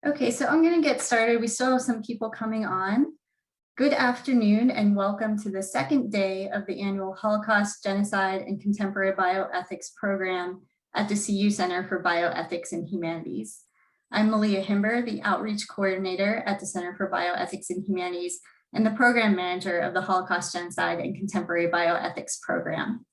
Okay, so I'm going to get started. We still have some people coming on. Good afternoon and welcome to the second day of the annual Holocaust, Genocide, and Contemporary Bioethics program at the CU Center for Bioethics and Humanities. I'm Malia Himber, the Outreach Coordinator at the Center for Bioethics and Humanities and the Program Manager of the Holocaust, Genocide, and Contemporary Bioethics program.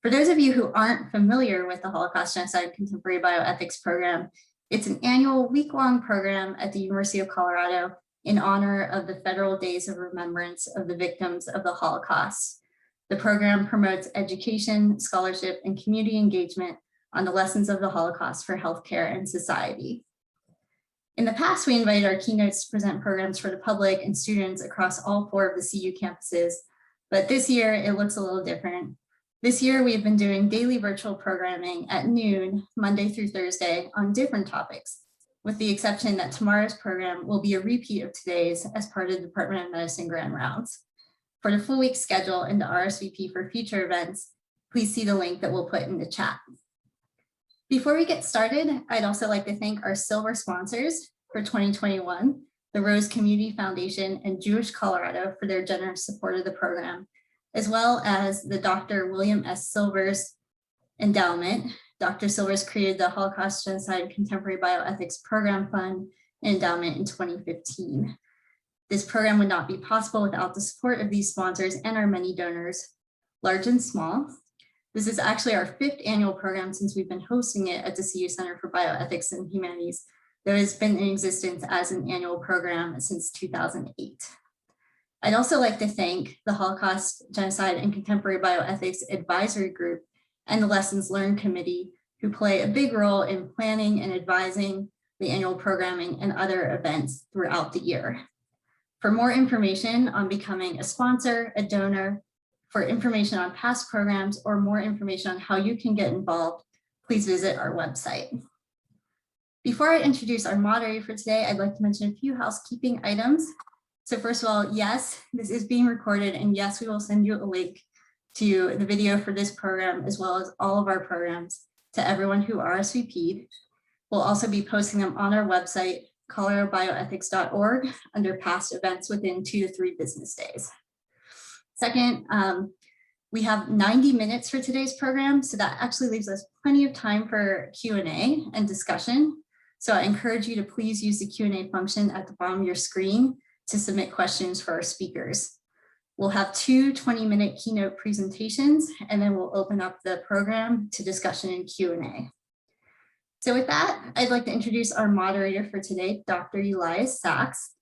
For those of you who aren't familiar with the Holocaust, Genocide, and Contemporary Bioethics program, it's an annual week-long program at the University of Colorado in honor of the Federal Days of Remembrance of the Victims of the Holocaust. The program promotes education, scholarship, and community engagement on the lessons of the Holocaust for healthcare and society. In the past, we invited our keynotes to present programs for the public and students across all 4 of the CU campuses, but this year it looks a little different. This year, we've been doing daily virtual programming at noon, Monday through Thursday, on different topics, with the exception that tomorrow's program will be a repeat of today's as part of the Department of Medicine Grand Rounds. For the full week schedule and the RSVP for future events, please see the link that we'll put in the chat. Before we get started, I'd also like to thank our silver sponsors for 2021, the Rose Community Foundation and Jewish Colorado for their generous support of the program, as well as the Dr. William S. Silver's endowment. Dr. Silver's created the Holocaust, Genocide, and Contemporary Bioethics Program Fund and endowment in 2015. This program would not be possible without the support of these sponsors and our many donors, large and small. This is actually our 5th annual program since we've been hosting it at the CU Center for Bioethics and Humanities, though it's been in existence as an annual program since 2008. I'd also like to thank the Holocaust, Genocide, and Contemporary Bioethics Advisory Group and the Lessons Learned Committee, who play a big role in planning and advising the annual programming and other events throughout the year. For more information on becoming a sponsor, a donor, for information on past programs, or more information on how you can get involved, please visit our website. Before I introduce our moderator for today, I'd like to mention a few housekeeping items. So first of all, yes, this is being recorded, and yes, we will send you a link to the video for this program, as well as all of our programs, to everyone who RSVP'd. We'll also be posting them on our website, coloradobioethics.org, under past events within 2 to 3 business days. Second, we have 90 minutes for today's program, so that actually leaves us plenty of time for Q&A and discussion. So I encourage you to please use the Q&A function at the bottom of your screen to submit questions for our speakers. We'll have 2 20-minute keynote presentations, and then we'll open up the program to discussion and Q&A. So with that, I'd like to introduce our moderator for today, Dr. Elias Sacks.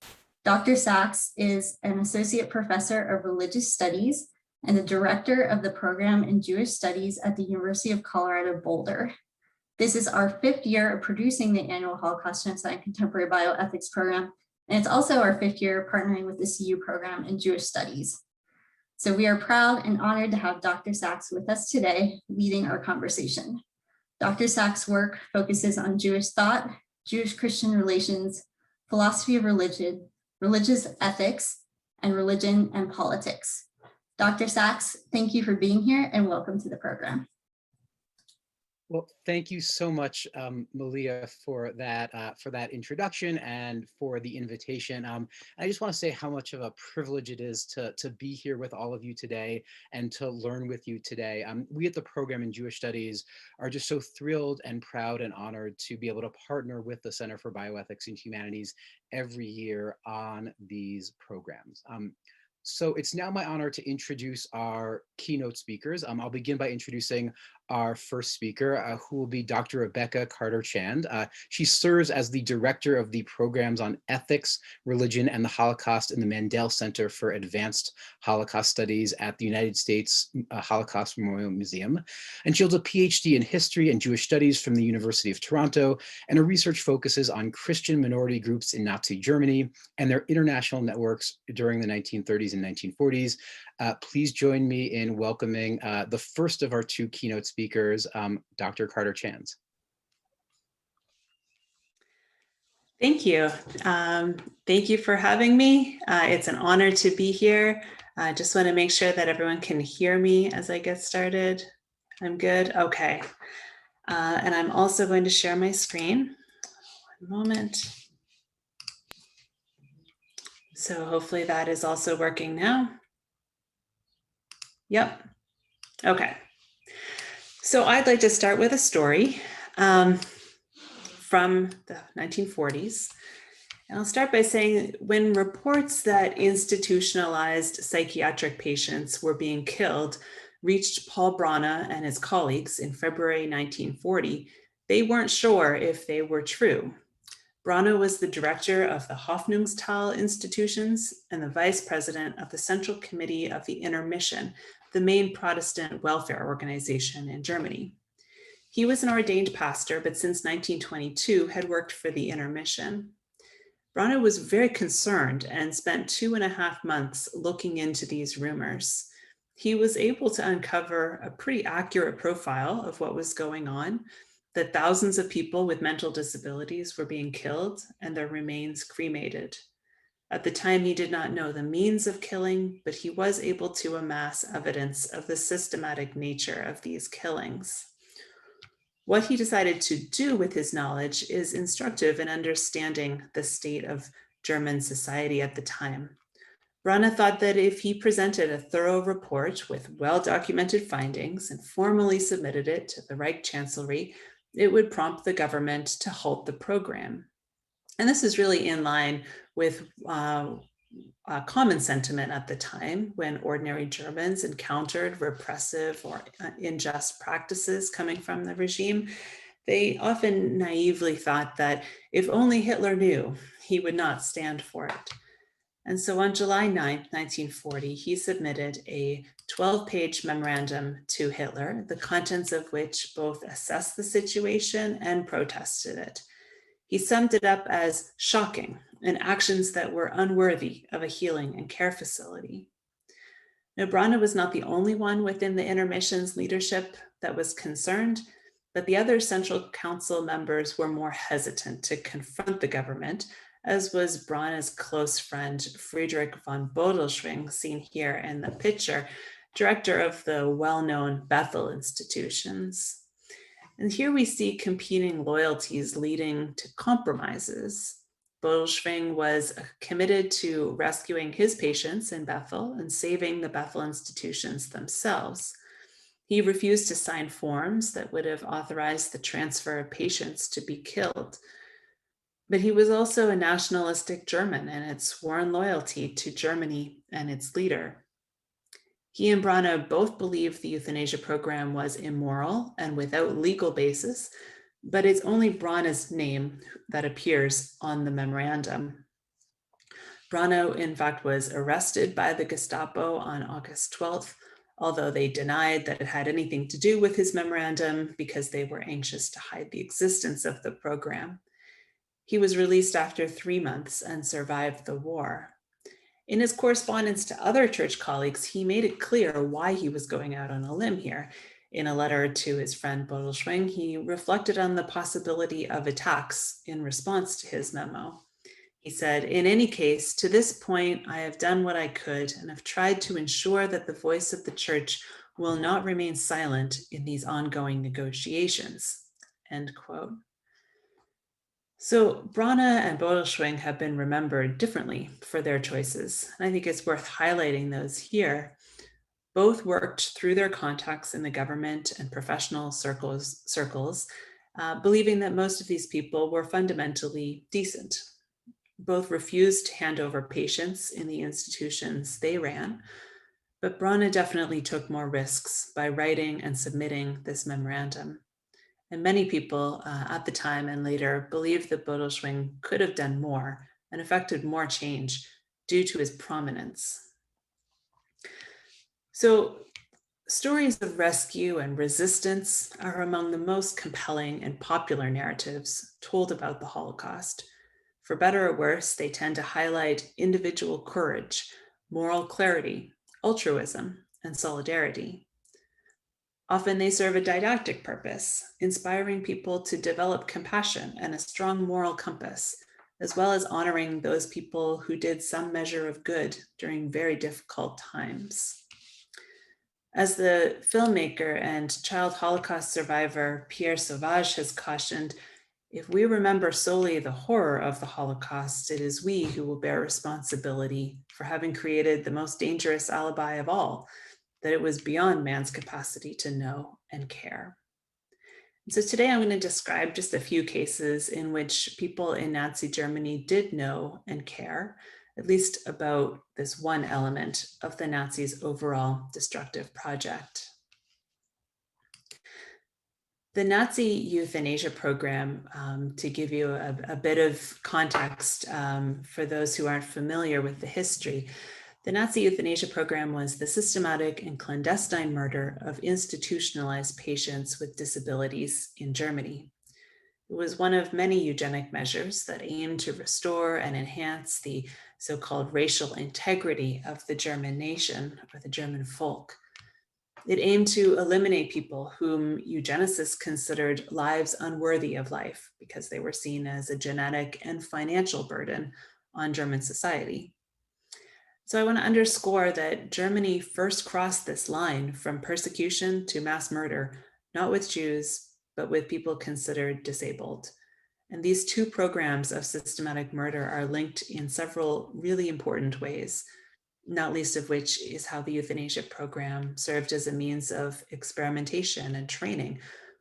Dr. Sacks is an associate professor of religious studies and the director of the program in Jewish studies at the University of Colorado Boulder. This is our 5th year of producing the annual Holocaust, Genocide, and Contemporary Bioethics program, and it's also our 5th year partnering with the CU program in Jewish studies. So we are proud and honored to have Dr. Sacks with us today, leading our conversation. Dr. Sacks' work focuses on Jewish thought, Jewish-Christian relations, philosophy of religion, religious ethics, and religion and politics. Dr. Sacks, thank you for being here and welcome to the program. Well, thank you so much, Malia, for that introduction and for the invitation. I just want to say how much of a privilege it is to be here with all of you today and to learn with you today. We at the program in Jewish Studies are just so thrilled and proud and honored to be able to partner with the Center for Bioethics and Humanities every year on these programs. So it's now my honor to introduce our keynote speakers. I'll begin by introducing our first speaker, who will be Dr. Rebecca Carter-Chand. She serves as the director of the programs on ethics, religion, and the Holocaust in the Mandel Center for Advanced Holocaust Studies at the United States Holocaust Memorial Museum. And she holds a PhD in history and Jewish studies from the University of Toronto, and her research focuses on Christian minority groups in Nazi Germany and their international networks during the 1930s and 1940s. Please join me in welcoming the first of our 2 keynote speakers, Dr. Carter-Chand. Thank you. Thank you for having me. It's an honor to be here. I just want to make sure that everyone can hear me as I get started. I'm good. Okay. And I'm also going to share my screen. One moment. So hopefully that is also working now. Yep. Okay. So I'd like to start with a story from the 1940s. And I'll start by saying when reports that institutionalized psychiatric patients were being killed reached Paul Brana and his colleagues in February 1940, they weren't sure if they were true. Brana was the director of the Hoffnungstal institutions and the vice president of the Central Committee of the Inner Mission, the main Protestant welfare organization in Germany. He was an ordained pastor, but since 1922 had worked for the Inner Mission. Brana was very concerned and spent 2.5 months looking into these rumors. He was able to uncover a pretty accurate profile of what was going on, that thousands of people with mental disabilities were being killed and their remains cremated. At the time, he did not know the means of killing, but he was able to amass evidence of the systematic nature of these killings. What he decided to do with his knowledge is instructive in understanding the state of German society at the time. Brana thought that if he presented a thorough report with well-documented findings and formally submitted it to the Reich Chancellery, it would prompt the government to halt the program. And this is really in line with common sentiment at the time when ordinary Germans encountered repressive or unjust practices coming from the regime. They often naively thought that if only Hitler knew, he would not stand for it. And so on July 9th, 1940, he submitted a 12-page memorandum to Hitler, the contents of which both assessed the situation and protested it. He summed it up as shocking and actions that were unworthy of a healing and care facility. Now, Brana was not the only one within the Inner Mission's leadership that was concerned, but the other Central Council members were more hesitant to confront the government, as was Brana's close friend, Friedrich von Bodelschwingh, seen here in the picture, director of the well-known Bethel institutions. And here we see competing loyalties leading to compromises. Bodelschwingh was committed to rescuing his patients in Bethel and saving the Bethel institutions themselves. He refused to sign forms that would have authorized the transfer of patients to be killed. But he was also a nationalistic German and had sworn loyalty to Germany and its leader. He and Brana both believed the euthanasia program was immoral and without legal basis, but it's only Brana's name that appears on the memorandum. Brana, in fact, was arrested by the Gestapo on August 12th, although they denied that it had anything to do with his memorandum because they were anxious to hide the existence of the program. He was released after 3 months and survived the war. In his correspondence to other church colleagues, he made it clear why he was going out on a limb here. In a letter to his friend Bodelschwingh, he reflected on the possibility of attacks in response to his memo. He said, "In any case, to this point, I have done what I could and have tried to ensure that the voice of the church will not remain silent in these ongoing negotiations," end quote. So Brana and Bodelschwingh have been remembered differently for their choices. And I think it's worth highlighting those here. Both worked through their contacts in the government and professional circles, believing that most of these people were fundamentally decent. Both refused to hand over patients in the institutions they ran, but Brana definitely took more risks by writing and submitting this memorandum. And many people at the time and later believed that Bodelschwingh could have done more and effected more change due to his prominence. So stories of rescue and resistance are among the most compelling and popular narratives told about the Holocaust. For better or worse, they tend to highlight individual courage, moral clarity, altruism, and solidarity. Often they serve a didactic purpose, inspiring people to develop compassion and a strong moral compass, as well as honoring those people who did some measure of good during very difficult times. As the filmmaker and child Holocaust survivor Pierre Sauvage has cautioned, If we remember solely the horror of the Holocaust, it is we who will bear responsibility for having created the most dangerous alibi of all, that it was beyond man's capacity to know and care. And so today I'm going to describe just a few cases in which people in Nazi Germany did know and care, at least about this one element of the Nazis' overall destructive project. The Nazi euthanasia program, to give you a bit of context for those who aren't familiar with the history, the Nazi euthanasia program was the systematic and clandestine murder of institutionalized patients with disabilities in Germany. It was one of many eugenic measures that aimed to restore and enhance the so-called racial integrity of the German nation or the German folk. It aimed to eliminate people whom eugenicists considered lives unworthy of life because they were seen as a genetic and financial burden on German society. So I want to underscore that Germany first crossed this line from persecution to mass murder, not with Jews, but with people considered disabled. And these two programs of systematic murder are linked in several really important ways, not least of which is how the euthanasia program served as a means of experimentation and training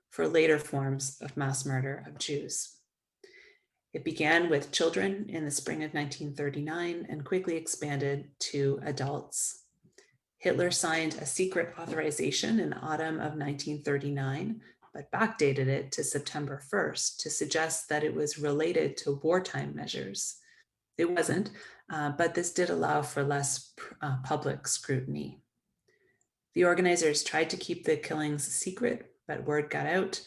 for later forms of mass murder of Jews. It began with children in the spring of 1939 and quickly expanded to adults. Hitler signed a secret authorization in the autumn of 1939, but backdated it to September 1st to suggest that it was related to wartime measures. It wasn't, but this did allow for less public scrutiny. The organizers tried to keep the killings secret, but word got out.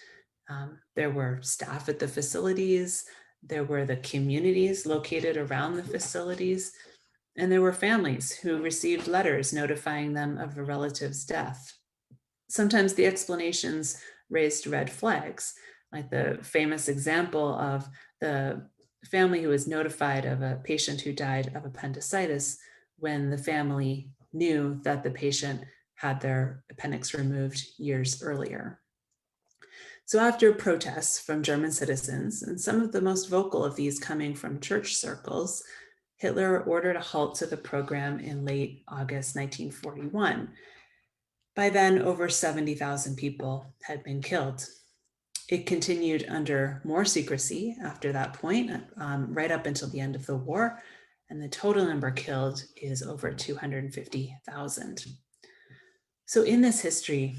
There were staff at the facilities, there were the communities located around the facilities, and there were families who received letters notifying them of a relative's death. Sometimes the explanations raised red flags, like the famous example of the family who was notified of a patient who died of appendicitis when the family knew that the patient had their appendix removed years earlier. So after protests from German citizens, and some of the most vocal of these coming from church circles, Hitler ordered a halt to the program in late August 1941. By then, over 70,000 people had been killed. It continued under more secrecy after that point, right up until the end of the war, and the total number killed is over 250,000. So in this history,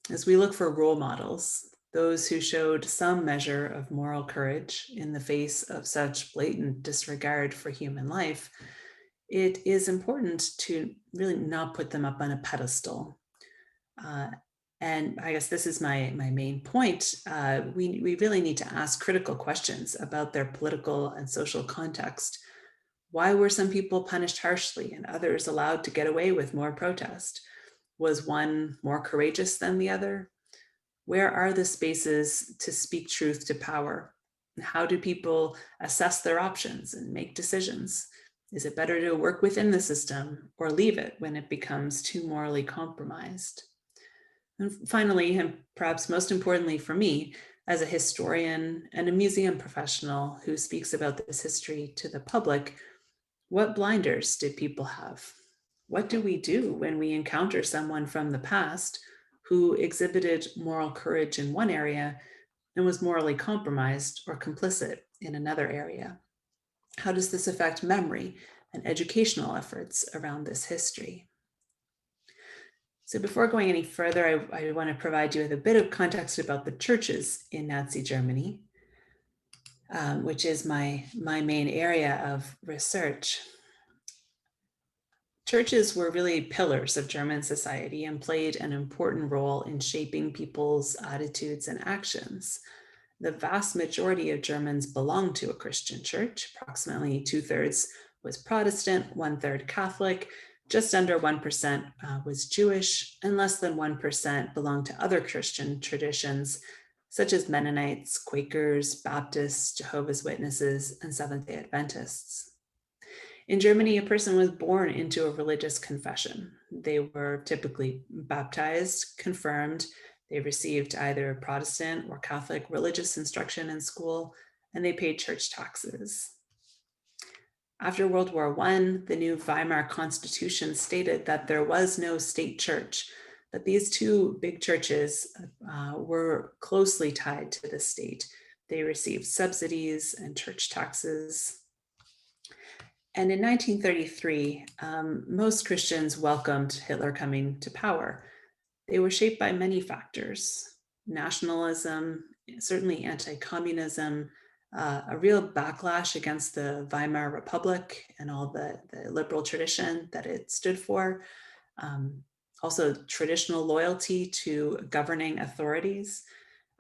as we look for role models, those who showed some measure of moral courage in the face of such blatant disregard for human life, it is important to really not put them up on a pedestal. And I guess this is my main point. We really need to ask critical questions about their political and social context. Why were some people punished harshly and others allowed to get away with more protest? Was one more courageous than the other? Where are the spaces to speak truth to power? How do people assess their options and make decisions? Is it better to work within the system or leave it when it becomes too morally compromised? And finally, and perhaps most importantly for me, as a historian and a museum professional who speaks about this history to the public, what blinders did people have? What do we do when we encounter someone from the past who exhibited moral courage in one area and was morally compromised or complicit in another area? How does this affect memory and educational efforts around this history? So before going any further, I want to provide you with a bit of context about the churches in Nazi Germany, which is my main area of research. Churches were really pillars of German society and played an important role in shaping people's attitudes and actions. The vast majority of Germans belonged to a Christian church. Approximately 2/3 was Protestant, 1/3 Catholic, just under 1% was Jewish, and less than 1% belonged to other Christian traditions, such as Mennonites, Quakers, Baptists, Jehovah's Witnesses, and Seventh-day Adventists. In Germany, a person was born into a religious confession. They were typically baptized, confirmed, They received either Protestant or Catholic religious instruction in school, and they paid church taxes. After World War I, the new Weimar Constitution stated that there was no state church, but these two big churches were closely tied to the state. They received subsidies and church taxes. And in 1933, most Christians welcomed Hitler coming to power. They were shaped by many factors: nationalism, certainly anti-communism, a real backlash against the Weimar Republic and all the liberal tradition that it stood for. Also traditional loyalty to governing authorities.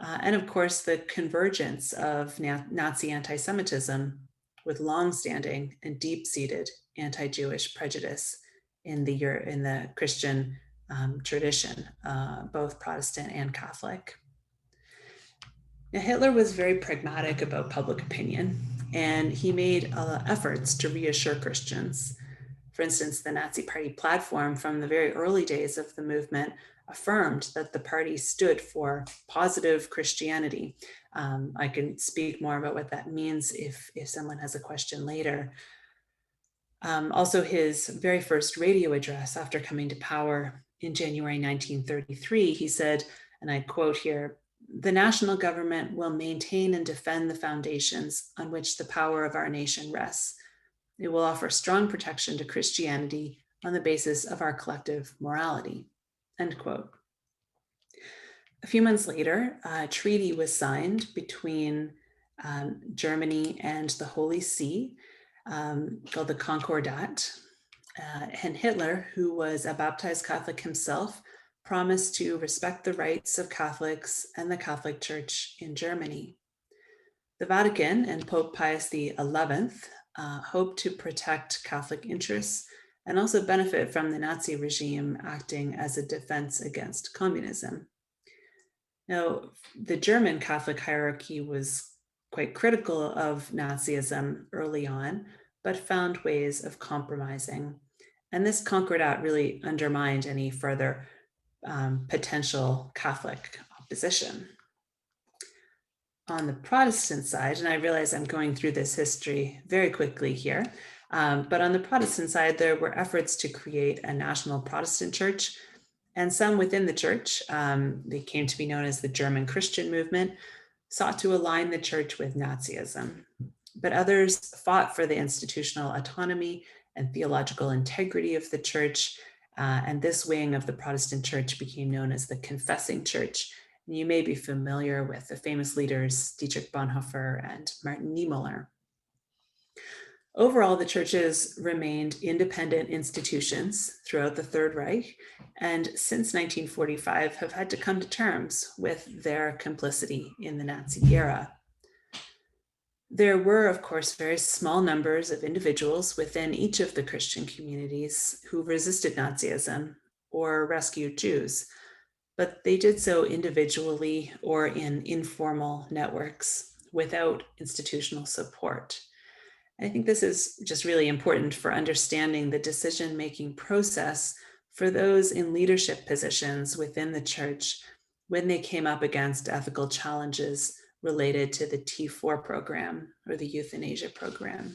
And of course, the convergence of Nazi anti-Semitism with longstanding and deep-seated anti-Jewish prejudice in the Christian tradition, both Protestant and Catholic. Now, Hitler was very pragmatic about public opinion, and he made efforts to reassure Christians. For instance, the Nazi Party platform from the very early days of the movement affirmed that the party stood for positive Christianity. I can speak more about what that means if someone has a question later. Also, his very first radio address after coming to power in January 1933, he said, and I quote here, "The national government will maintain and defend the foundations on which the power of our nation rests. It will offer strong protection to Christianity on the basis of our collective morality," end quote. A few months later, a treaty was signed between Germany and the Holy See, called the Concordat. And Hitler, who was a baptized Catholic himself, promised to respect the rights of Catholics and the Catholic Church in Germany. The Vatican and Pope Pius XI hoped to protect Catholic interests and also benefit from the Nazi regime acting as a defense against communism. Now, the German Catholic hierarchy was quite critical of Nazism early on, but found ways of compromising. And this Concordat really undermined any further potential Catholic opposition. On the Protestant side, and I realize I'm going through this history very quickly here, but on the Protestant side, there were efforts to create a national Protestant church, and some within the church, they came to be known as the German Christian movement, sought to align the church with Nazism. But others fought for the institutional autonomy and theological integrity of the church, and this wing of the Protestant church became known as the Confessing Church. And you may be familiar with the famous leaders Dietrich Bonhoeffer and Martin Niemöller. Overall, the churches remained independent institutions throughout the Third Reich, and since 1945 have had to come to terms with their complicity in the Nazi era. There were, of course, very small numbers of individuals within each of the Christian communities who resisted Nazism or rescued Jews, but they did so individually or in informal networks without institutional support. I think this is just really important for understanding the decision-making process for those in leadership positions within the church when they came up against ethical challenges related to the T4 program or the euthanasia program.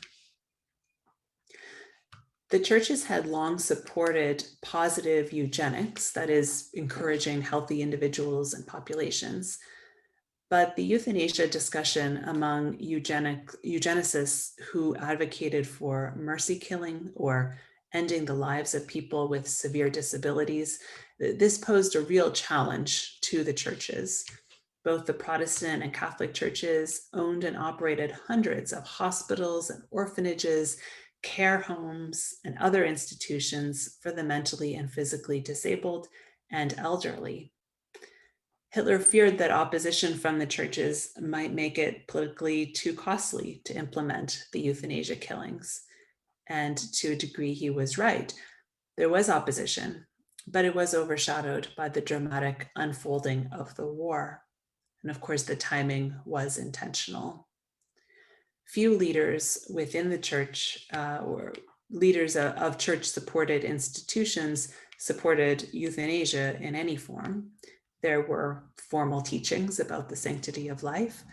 The churches had long supported positive eugenics, that is, encouraging healthy individuals and populations. But the euthanasia discussion among eugenicists who advocated for mercy killing or ending the lives of people with severe disabilities, this posed a real challenge to the churches. Both the Protestant and Catholic churches owned and operated hundreds of hospitals and orphanages, care homes, and other institutions for the mentally and physically disabled and elderly. Hitler feared that opposition from the churches might make it politically too costly to implement the euthanasia killings. And to a degree, he was right. There was opposition, but it was overshadowed by the dramatic unfolding of the war. And of course, the timing was intentional. Few leaders within the church or leaders of church-supported institutions supported euthanasia in any form. There were formal teachings about the sanctity of life.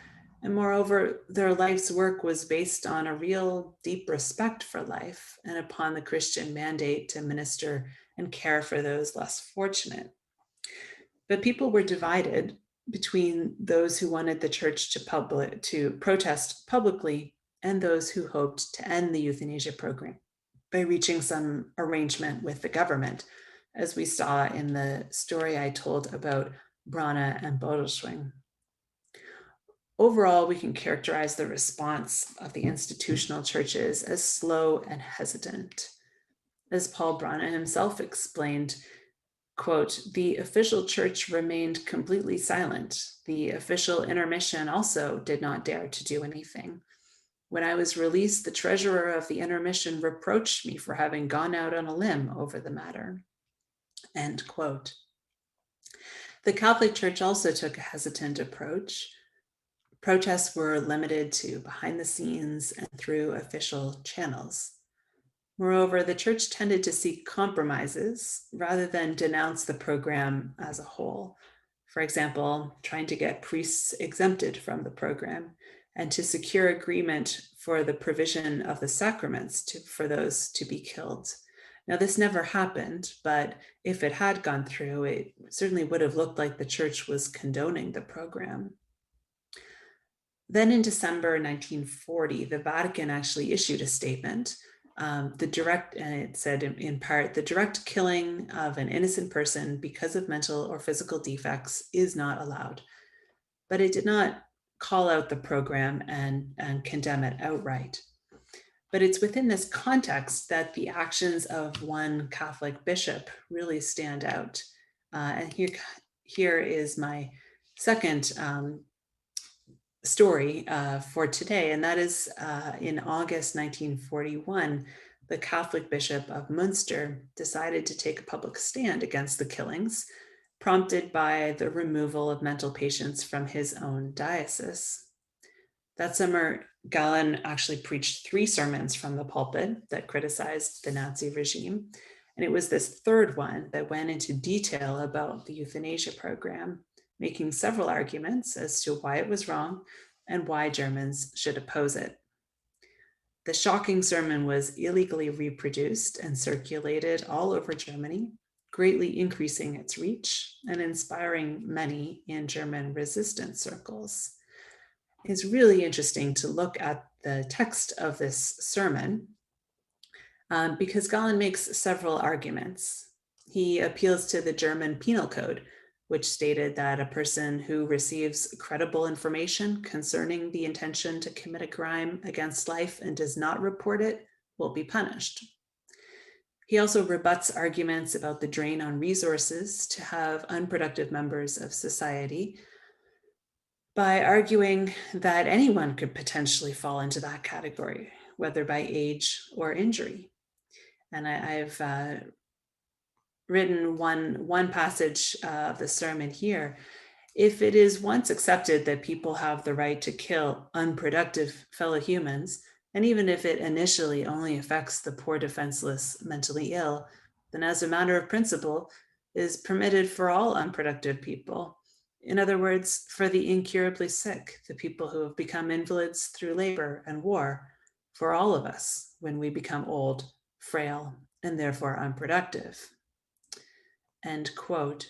And moreover, their life's work was based on a real deep respect for life and upon the Christian mandate to minister and care for those less fortunate. But people were divided between those who wanted the church to protest publicly and those who hoped to end the euthanasia program by reaching some arrangement with the government, as we saw in the story I told about Brana and Bodelschwing. Overall, we can characterize the response of the institutional churches as slow and hesitant. As Paul Brana himself explained, quote, "The official church remained completely silent. The official intermission also did not dare to do anything. When I was released, the treasurer of the intermission reproached me for having gone out on a limb over the matter," end quote. The Catholic Church also took a hesitant approach. Protests were limited to behind the scenes and through official channels. Moreover, the church tended to seek compromises rather than denounce the program as a whole. For example, trying to get priests exempted from the program and to secure agreement for the provision of the sacraments for those to be killed. Now, this never happened, but if it had gone through, it certainly would have looked like the church was condoning the program. Then in December 1940, the Vatican actually issued a statement. And it said in part, the direct killing of an innocent person because of mental or physical defects is not allowed. But it did not call out the program and condemn it outright. But it's within this context that the actions of one Catholic bishop really stand out. And here is my second story for today, and that is in August 1941, the Catholic Bishop of Munster decided to take a public stand against the killings, prompted by the removal of mental patients from his own diocese. That summer, Galen actually preached 3 sermons from the pulpit that criticized the Nazi regime, and it was this third one that went into detail about the euthanasia program, making several arguments as to why it was wrong and why Germans should oppose it. The shocking sermon was illegally reproduced and circulated all over Germany, greatly increasing its reach and inspiring many in German resistance circles. It's really interesting to look at the text of this sermon because Galen makes several arguments. He appeals to the German Penal Code, which stated that a person who receives credible information concerning the intention to commit a crime against life and does not report it will be punished. He also rebuts arguments about the drain on resources to have unproductive members of society by arguing that anyone could potentially fall into that category, whether by age or injury. And I've written one passage of the sermon here. If it is once accepted that people have the right to kill unproductive fellow humans, and even if it initially only affects the poor, defenseless, mentally ill, then as a matter of principle is permitted for all unproductive people. In other words, for the incurably sick, the people who have become invalids through labor and war, for all of us when we become old, frail, and therefore unproductive. End quote.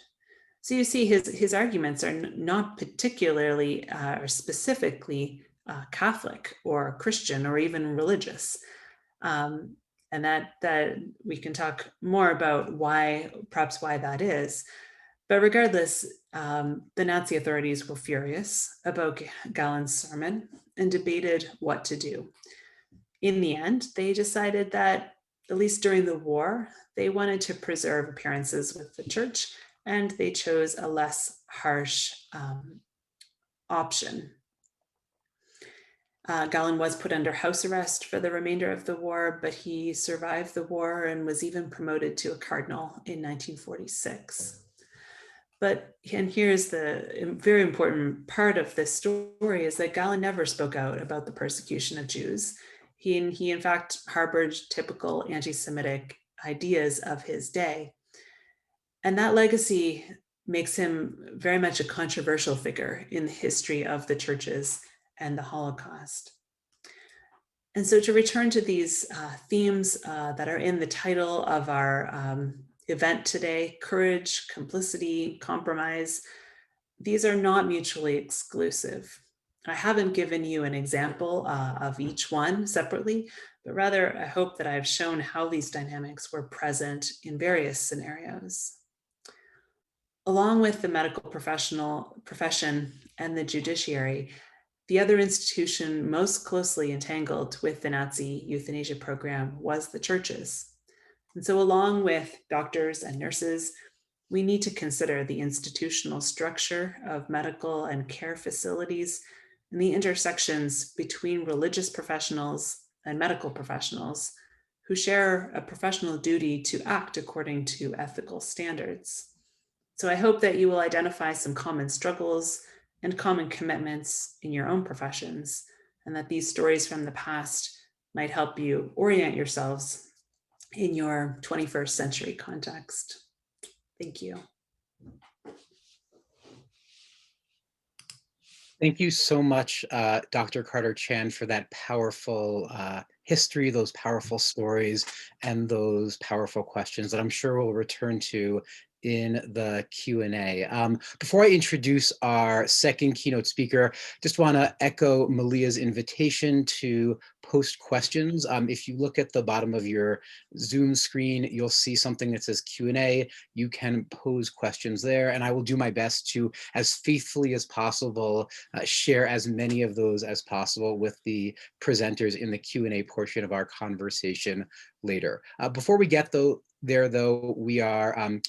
So you see his arguments are not particularly or specifically Catholic or Christian or even religious. And that we can talk more about perhaps why that is. But regardless, the Nazi authorities were furious about Galen's sermon and debated what to do. In the end, they decided that, at least during the war, they wanted to preserve appearances with the church, and they chose a less harsh option. Galen was put under house arrest for the remainder of the war, but he survived the war and was even promoted to a cardinal in 1946. And here's the very important part of this story is that Galen never spoke out about the persecution of Jews. He in fact harbored typical anti-Semitic ideas of his day. And that legacy makes him very much a controversial figure in the history of the churches and the Holocaust. And so to return to these themes that are in the title of our event today, courage, complicity, compromise, these are not mutually exclusive. I haven't given you an example of each one separately, but rather I hope that I've shown how these dynamics were present in various scenarios. Along with the medical profession and the judiciary, the other institution most closely entangled with the Nazi euthanasia program was the churches. And so along with doctors and nurses, we need to consider the institutional structure of medical and care facilities and the intersections between religious professionals and medical professionals who share a professional duty to act according to ethical standards. So I hope that you will identify some common struggles and common commitments in your own professions, and that these stories from the past might help you orient yourselves in your 21st century context. Thank you. Thank you so much, Dr. Carter-Chan, for that powerful history, those powerful stories, and those powerful questions that I'm sure we'll return to in the Q&A. Before I introduce our second keynote speaker, just want to echo Malia's invitation to post questions. If you look at the bottom of your Zoom screen, you'll see something that says Q&A. You can pose questions there, and I will do my best to, as faithfully as possible, share as many of those as possible with the presenters in the Q&A portion of our conversation later. Before we get there, though, we are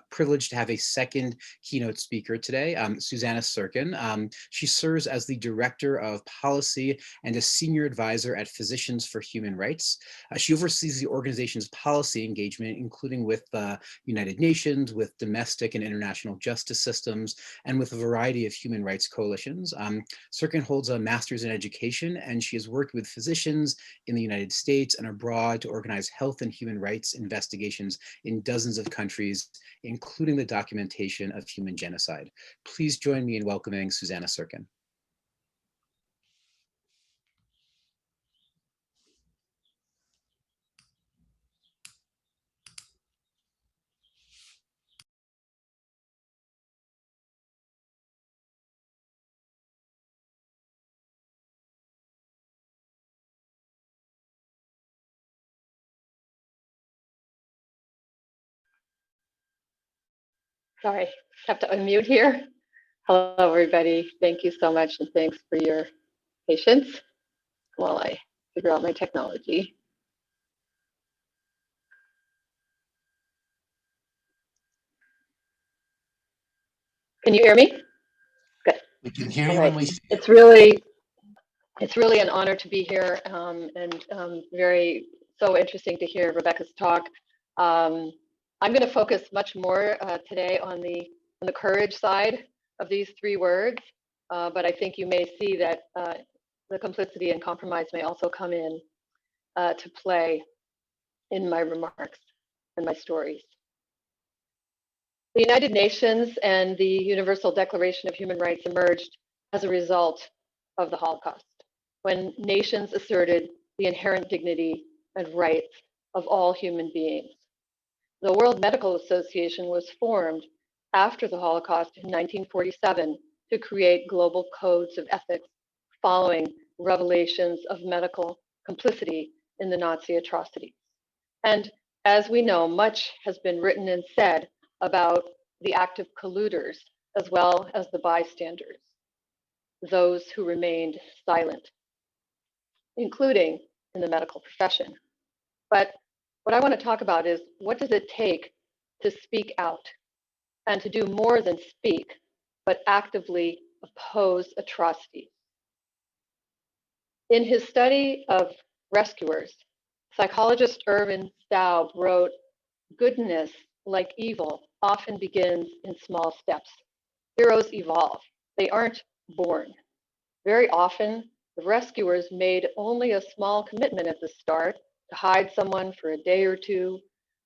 privileged to have a second keynote speaker today, Susannah Sirkin. She serves as the Director of Policy and a Senior Advisor at Physicians for Human Rights. She oversees the organization's policy engagement, including with the United Nations, with domestic and international justice systems, and with a variety of human rights coalitions. Sirkin holds a master's in education, and she has worked with physicians in the United States and abroad to organize health and human rights investigations in dozens of countries, including the documentation of human genocide. Please join me in welcoming Susannah Sirkin. Sorry, have to unmute here. Hello, everybody. Thank you so much, and thanks for your patience while I figure out my technology. Can you hear me? Good. We can hear you All right. when we see you. It's really an honor to be here, and so interesting to hear Rebecca's talk. I'm going to focus much more today on the courage side of these three words, but I think you may see that the complicity and compromise may also come in to play in my remarks and my stories. The United Nations and the Universal Declaration of Human Rights emerged as a result of the Holocaust, when nations asserted the inherent dignity and rights of all human beings. The World Medical Association was formed after the Holocaust in 1947 to create global codes of ethics following revelations of medical complicity in the Nazi atrocities. And as we know, much has been written and said about the active colluders as well as the bystanders, those who remained silent, including in the medical profession. But what I want to talk about is, what does it take to speak out and to do more than speak, but actively oppose atrocities? In his study of rescuers, psychologist Irvin Staub wrote, "Goodness, like evil, often begins in small steps. Heroes evolve. They aren't born. Very often, the rescuers made only a small commitment at the start to hide someone for a day or two,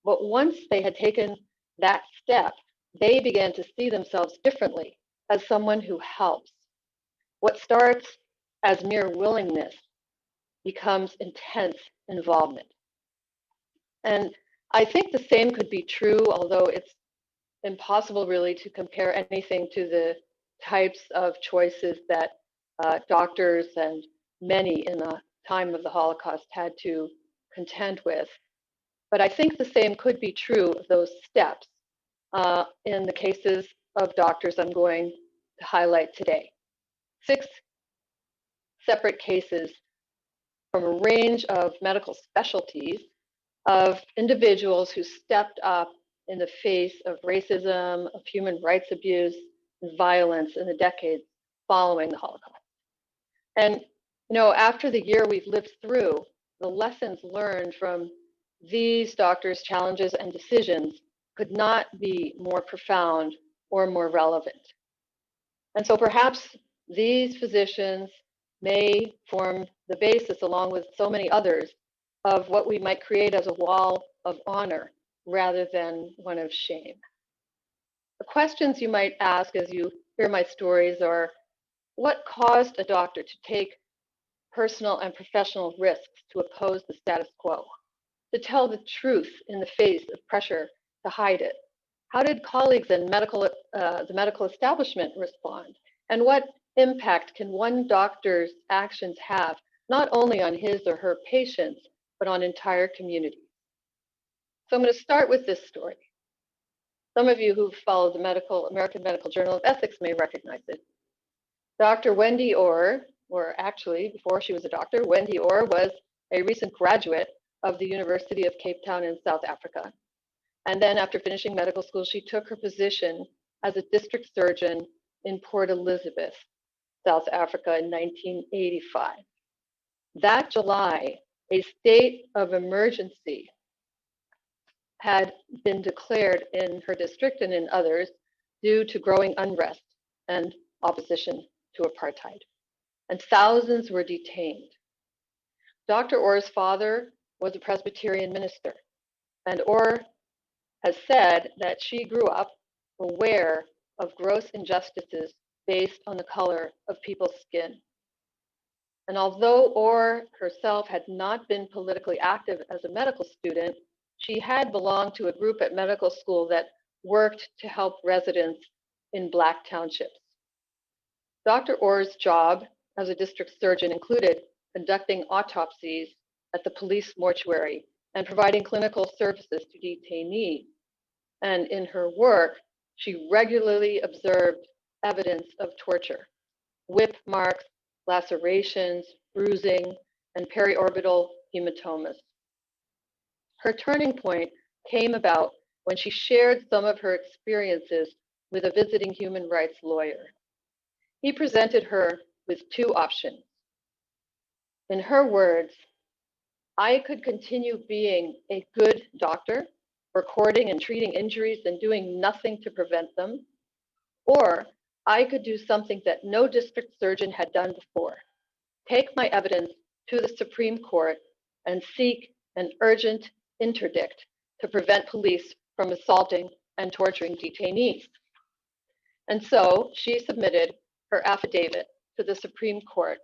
but once they had taken that step, they began to see themselves differently as someone who helps. What starts as mere willingness becomes intense involvement. And I think the same could be true, although it's impossible really to compare anything to the types of choices that doctors and many in the time of the Holocaust had to contend with. But I think the same could be true of those steps in the cases of doctors I'm going to highlight today. 6 separate cases from a range of medical specialties of individuals who stepped up in the face of racism, of human rights abuse, and violence in the decades following the Holocaust. And after the year we've lived through, the lessons learned from these doctors' challenges and decisions could not be more profound or more relevant. And so perhaps these physicians may form the basis, along with so many others, of what we might create as a wall of honor rather than one of shame. The questions you might ask as you hear my stories are, what caused a doctor to take personal and professional risks to oppose the status quo, to tell the truth in the face of pressure to hide it? How did colleagues and the medical establishment respond? And what impact can one doctor's actions have, not only on his or her patients, but on entire communities? So I'm going to start with this story. Some of you who've followed the American Medical Journal of Ethics may recognize it. Dr. Wendy Orr, or actually before she was a doctor, Wendy Orr was a recent graduate of the University of Cape Town in South Africa. And then after finishing medical school, she took her position as a district surgeon in Port Elizabeth, South Africa in 1985. That July, a state of emergency had been declared in her district and in others due to growing unrest and opposition to apartheid. And thousands were detained. Dr. Orr's father was a Presbyterian minister, and Orr has said that she grew up aware of gross injustices based on the color of people's skin. And although Orr herself had not been politically active as a medical student, she had belonged to a group at medical school that worked to help residents in Black townships. Dr. Orr's job as a district surgeon included conducting autopsies at the police mortuary and providing clinical services to detainees. And in her work, she regularly observed evidence of torture, whip marks, lacerations, bruising, and periorbital hematomas. Her turning point came about when she shared some of her experiences with a visiting human rights lawyer. He presented her with 2 options. In her words, I could continue being a good doctor, recording and treating injuries and doing nothing to prevent them, or I could do something that no district surgeon had done before, take my evidence to the Supreme Court and seek an urgent interdict to prevent police from assaulting and torturing detainees. And so she submitted her affidavit to the Supreme Court,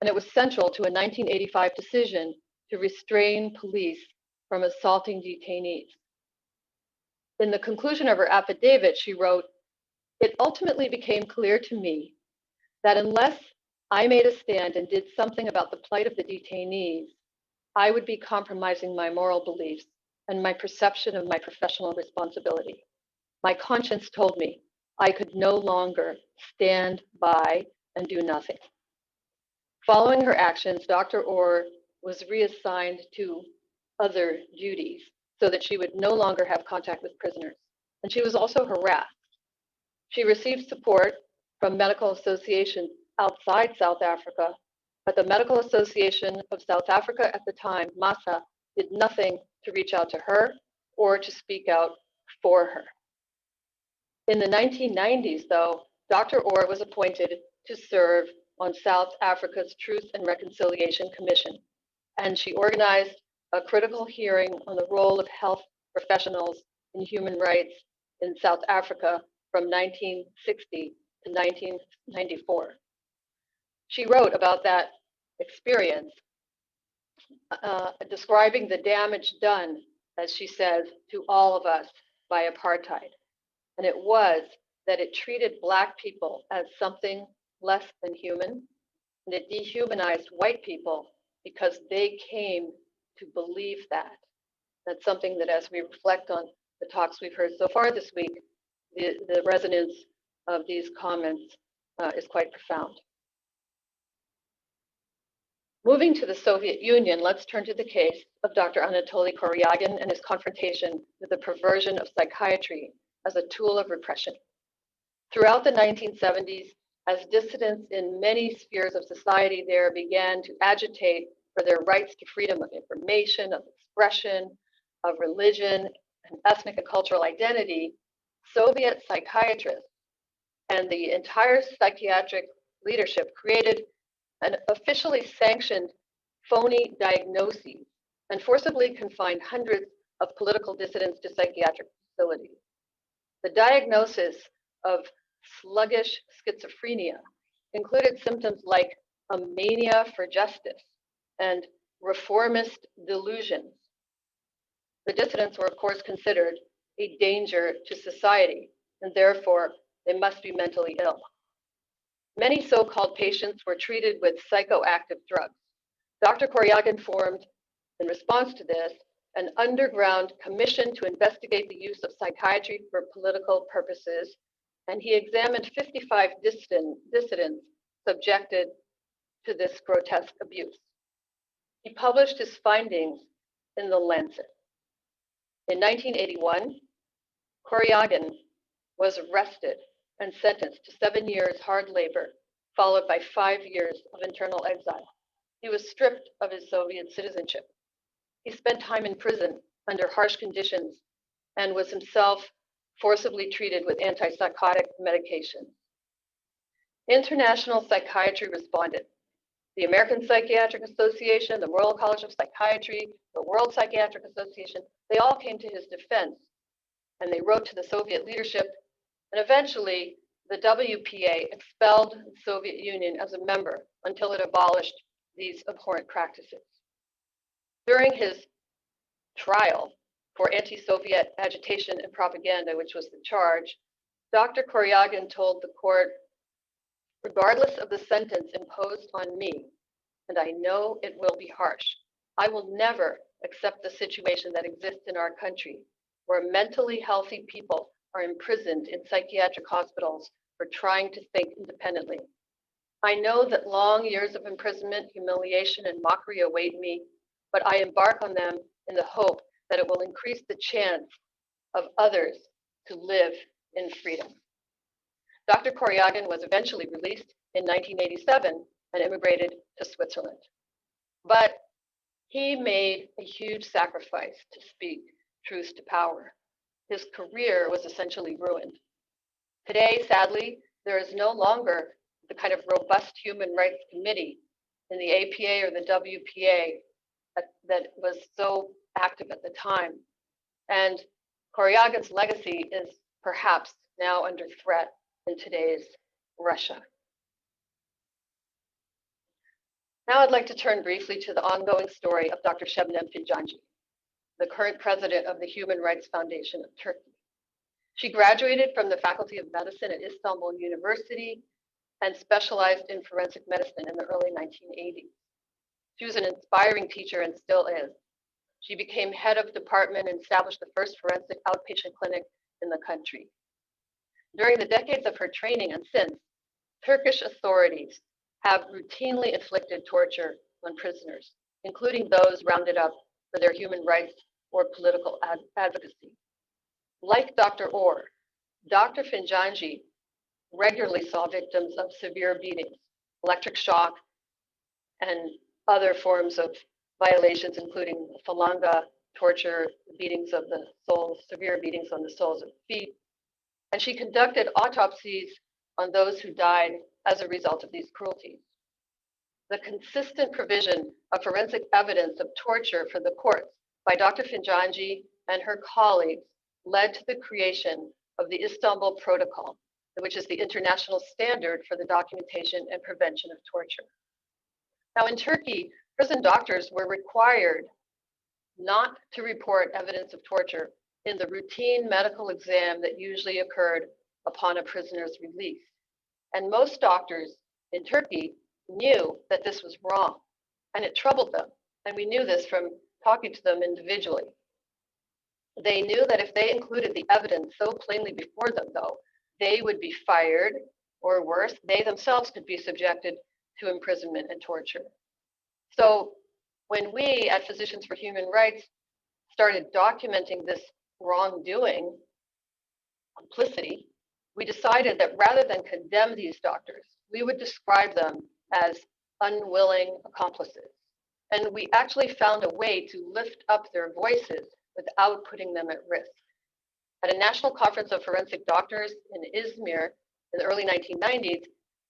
and it was central to a 1985 decision to restrain police from assaulting detainees. In the conclusion of her affidavit, she wrote, "It ultimately became clear to me that unless I made a stand and did something about the plight of the detainees, I would be compromising my moral beliefs and my perception of my professional responsibility. My conscience told me I could no longer stand by and do nothing." Following her actions, Dr. Orr was reassigned to other duties so that she would no longer have contact with prisoners. And she was also harassed. She received support from medical associations outside South Africa, but the Medical Association of South Africa at the time, MASA, did nothing to reach out to her or to speak out for her. In the 1990s, though, Dr. Orr was appointed to serve on South Africa's Truth and Reconciliation Commission, and she organized a critical hearing on the role of health professionals in human rights in South Africa from 1960 to 1994. She wrote about that experience, describing the damage done, as she says, to all of us by apartheid. And it was that it treated Black people as something less than human, and it dehumanized white people because they came to believe that. That's something that, as we reflect on the talks we've heard so far this week, the resonance of these comments is quite profound. Moving to the Soviet Union, let's turn to the case of Dr. Anatoly Koryagin and his confrontation with the perversion of psychiatry as a tool of repression. Throughout the 1970s, as dissidents in many spheres of society there began to agitate for their rights to freedom of information, of expression, of religion, and ethnic and cultural identity, Soviet psychiatrists and the entire psychiatric leadership created an officially sanctioned phony diagnoses and forcibly confined hundreds of political dissidents to psychiatric facilities. The diagnosis of sluggish schizophrenia included symptoms like a mania for justice and reformist delusions. The dissidents were, of course, considered a danger to society, and therefore they must be mentally ill. Many so-called patients were treated with psychoactive drugs. Dr. Koryagin formed, in response to this, an underground commission to investigate the use of psychiatry for political purposes, and he examined 55 dissidents subjected to this grotesque abuse. He published his findings in The Lancet. In 1981, Koryagin was arrested and sentenced to 7 years hard labor, followed by 5 years of internal exile. He was stripped of his Soviet citizenship. He spent time in prison under harsh conditions and was himself forcibly treated with antipsychotic medications. International psychiatry responded. The American Psychiatric Association, the Royal College of Psychiatry, the World Psychiatric Association, they all came to his defense, and they wrote to the Soviet leadership, and eventually the WPA expelled the Soviet Union as a member until it abolished these abhorrent practices. During his trial for anti-Soviet agitation and propaganda, which was the charge, Dr. Koryagin told the court, regardless of the sentence imposed on me, and I know it will be harsh, I will never accept the situation that exists in our country, where mentally healthy people are imprisoned in psychiatric hospitals for trying to think independently. I know that long years of imprisonment, humiliation, and mockery await me, but I embark on them in the hope that it will increase the chance of others to live in freedom. Dr. Koryagin was eventually released in 1987 and immigrated to Switzerland. But he made a huge sacrifice to speak truth to power. His career was essentially ruined. Today, sadly, there is no longer the kind of robust human rights committee in the APA or the WPA that was so active at the time. And Koryagin's legacy is perhaps now under threat in today's Russia. Now I'd like to turn briefly to the ongoing story of Dr. Şebnem Fincancı, the current president of the Human Rights Foundation of Turkey. She graduated from the Faculty of Medicine at Istanbul University and specialized in forensic medicine in the early 1980s. She was an inspiring teacher and still is. She became head of department and established the first forensic outpatient clinic in the country. During the decades of her training and since, Turkish authorities have routinely inflicted torture on prisoners, including those rounded up for their human rights or political advocacy. Like Dr. Orr, Dr. Fincancı regularly saw victims of severe beatings, electric shock, and other forms of violations, including falanga, torture, beatings of the soles, severe beatings on the soles of feet. And she conducted autopsies on those who died as a result of these cruelties. The consistent provision of forensic evidence of torture for the courts by Dr. Fincancı and her colleagues led to the creation of the Istanbul Protocol, which is the international standard for the documentation and prevention of torture. Now, in Turkey, prison doctors were required not to report evidence of torture in the routine medical exam that usually occurred upon a prisoner's release. And most doctors in Turkey knew that this was wrong, and it troubled them. And we knew this from talking to them individually. They knew that if they included the evidence so plainly before them, though, they would be fired, or worse, they themselves could be subjected to imprisonment and torture. So when we at Physicians for Human Rights started documenting this wrongdoing, complicity, we decided that rather than condemn these doctors, we would describe them as unwilling accomplices. And we actually found a way to lift up their voices without putting them at risk. At a national conference of forensic doctors in Izmir in the early 1990s,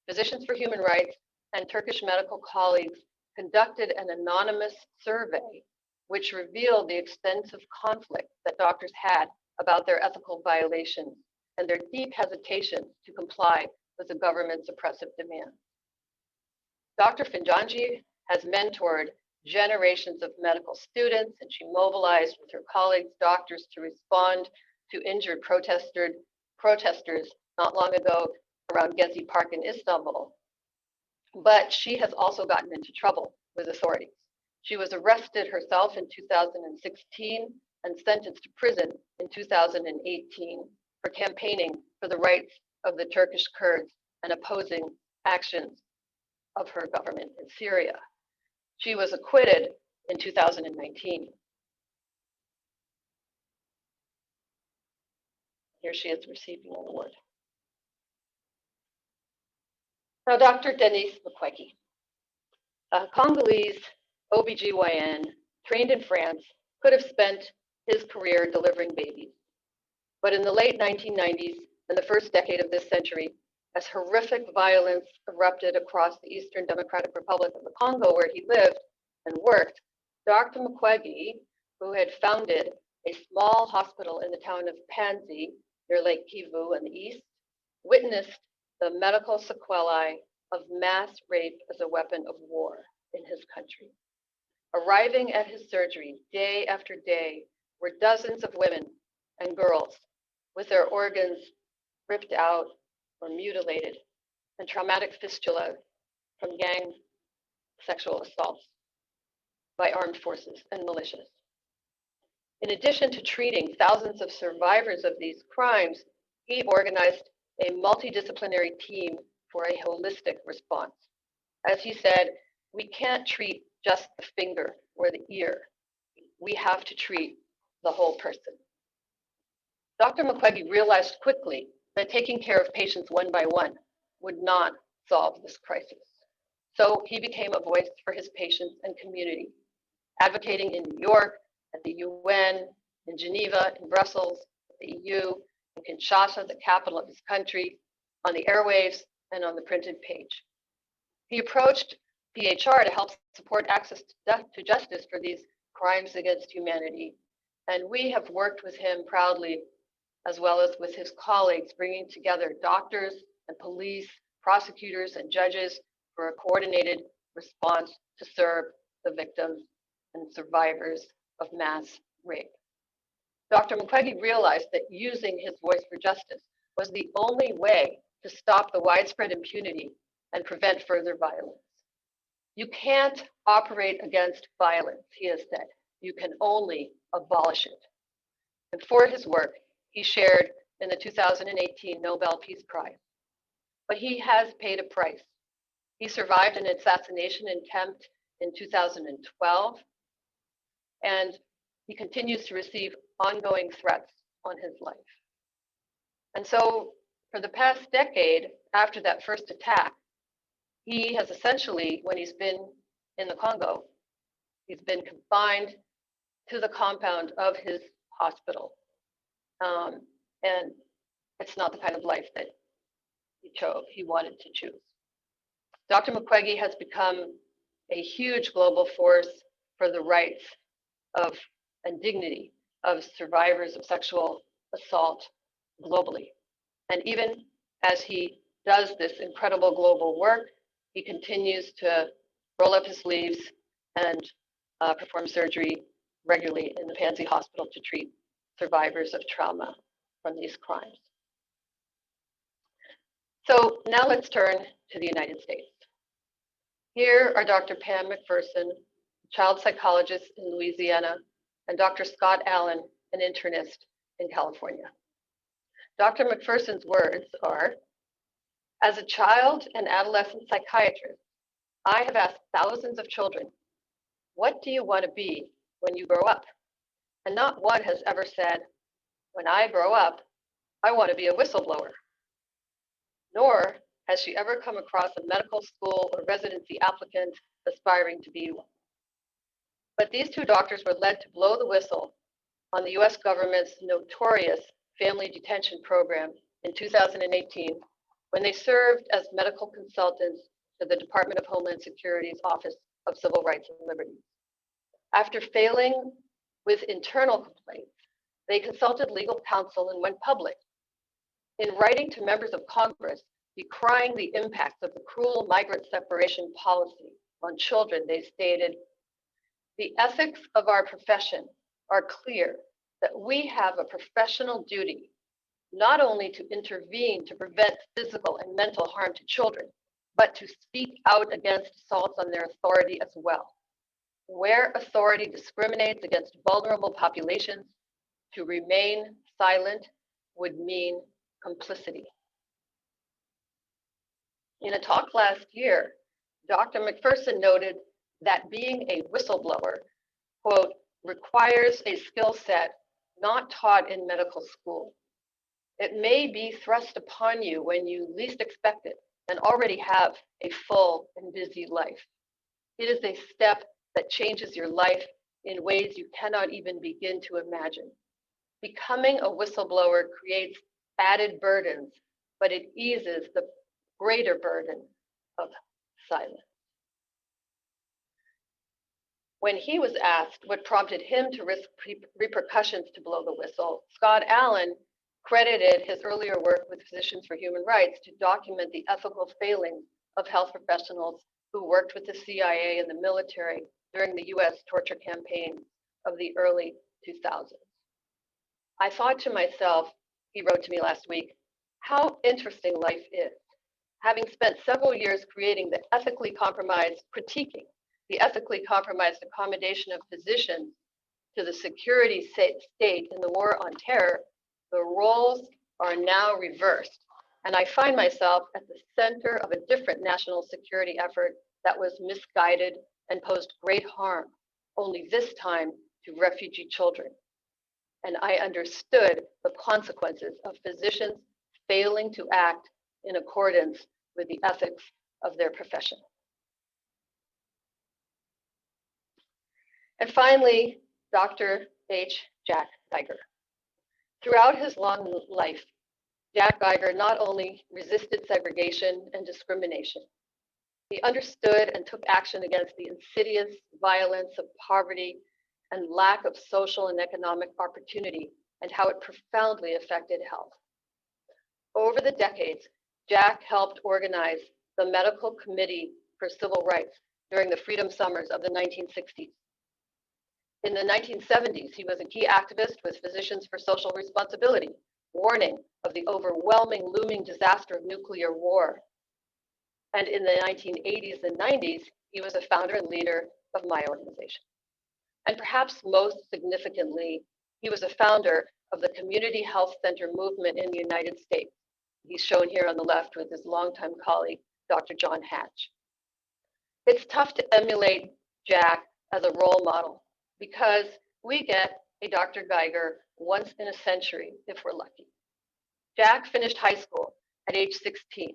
Physicians for Human Rights and Turkish medical colleagues conducted an anonymous survey which revealed the extensive conflict that doctors had about their ethical violations and their deep hesitation to comply with the government's oppressive demands. Dr. Finjanji has mentored generations of medical students, and she mobilized with her colleagues, doctors, to respond to injured protesters not long ago around Gezi Park in Istanbul. But she has also gotten into trouble with authorities. She was arrested herself in 2016 and sentenced to prison in 2018 for campaigning for the rights of the Turkish Kurds and opposing actions of her government in Syria. She was acquitted in 2019. Here she is receiving an award. Now, Dr. Denise Makweki, a Congolese OBGYN trained in France, could have spent his career delivering babies. But in the late 1990s and the first decade of this century, as horrific violence erupted across the Eastern Democratic Republic of the Congo, where he lived and worked, Dr. Makweki, who had founded a small hospital in the town of Panzi near Lake Kivu in the east, witnessed the medical sequelae of mass rape as a weapon of war in his country. Arriving at his surgery day after day were dozens of women and girls with their organs ripped out or mutilated and traumatic fistula from gang sexual assaults by armed forces and militias. In addition to treating thousands of survivors of these crimes, he organized a multidisciplinary team for a holistic response. As he said, we can't treat just the finger or the ear. We have to treat the whole person. Dr. Makweki realized quickly that taking care of patients one by one would not solve this crisis. So he became a voice for his patients and community, advocating in New York, at the UN, in Geneva, in Brussels, the EU, in Kinshasa, the capital of his country, on the airwaves, and on the printed page. He approached PHR to help support access to justice for these crimes against humanity. And we have worked with him proudly, as well as with his colleagues, bringing together doctors and police, prosecutors and judges for a coordinated response to serve the victims and survivors of mass rape. Dr. Makweki realized that using his voice for justice was the only way to stop the widespread impunity and prevent further violence. You can't operate against violence, he has said. You can only abolish it. And for his work, he shared in the 2018 Nobel Peace Prize. But he has paid a price. He survived an assassination attempt in 2012, and he continues to receive ongoing threats on his life. And so for the past decade after that first attack, he has essentially, when he's been in the Congo, he's been confined to the compound of his hospital. And it's not the kind of life that he wanted to choose. Dr. Makweki has become a huge global force for the rights of and dignity of survivors of sexual assault globally. And even as he does this incredible global work, he continues to roll up his sleeves and perform surgery regularly in the Pansy Hospital to treat survivors of trauma from these crimes. So now let's turn to the United States. Here are Dr. Pam McPherson, child psychologist in Louisiana, and Dr. Scott Allen, an internist in California. Dr. McPherson's words are, as a child and adolescent psychiatrist, I have asked thousands of children, what do you want to be when you grow up? And not one has ever said, when I grow up, I want to be a whistleblower. Nor has she ever come across a medical school or residency applicant aspiring to be one. But these two doctors were led to blow the whistle on the US government's notorious family detention program in 2018 when they served as medical consultants to the Department of Homeland Security's Office of Civil Rights and Liberties. After failing with internal complaints, they consulted legal counsel and went public. In writing to members of Congress decrying the impacts of the cruel migrant separation policy on children, they stated, the ethics of our profession are clear that we have a professional duty not only to intervene to prevent physical and mental harm to children, but to speak out against assaults on their authority as well. Where authority discriminates against vulnerable populations, to remain silent would mean complicity. In a talk last year, Dr. McPherson noted that being a whistleblower, quote, requires a skill set not taught in medical school. It may be thrust upon you when you least expect it and already have a full and busy life. It is a step that changes your life in ways you cannot even begin to imagine. Becoming a whistleblower creates added burdens, but it eases the greater burden of silence. When he was asked what prompted him to risk repercussions to blow the whistle, Scott Allen credited his earlier work with Physicians for Human Rights to document the ethical failings of health professionals who worked with the CIA and the military during the US torture campaign of the early 2000s. I thought to myself, he wrote to me last week, how interesting life is. Having spent several years critiquing the ethically compromised accommodation of physicians to the security state in the war on terror, the roles are now reversed. And I find myself at the center of a different national security effort that was misguided and posed great harm, only this time to refugee children. And I understood the consequences of physicians failing to act in accordance with the ethics of their profession. And finally, Dr. H. Jack Geiger. Throughout his long life, Jack Geiger not only resisted segregation and discrimination, he understood and took action against the insidious violence of poverty and lack of social and economic opportunity and how it profoundly affected health. Over the decades, Jack helped organize the Medical Committee for Civil Rights during the Freedom Summers of the 1960s. In the 1970s, he was a key activist with Physicians for Social Responsibility, warning of the overwhelming looming disaster of nuclear war. And in the 1980s and 90s, he was a founder and leader of my organization. And perhaps most significantly, he was a founder of the Community Health Center movement in the United States. He's shown here on the left with his longtime colleague, Dr. John Hatch. It's tough to emulate Jack as a role model because we get a Dr. Geiger once in a century if we're lucky. Jack finished high school at age 16,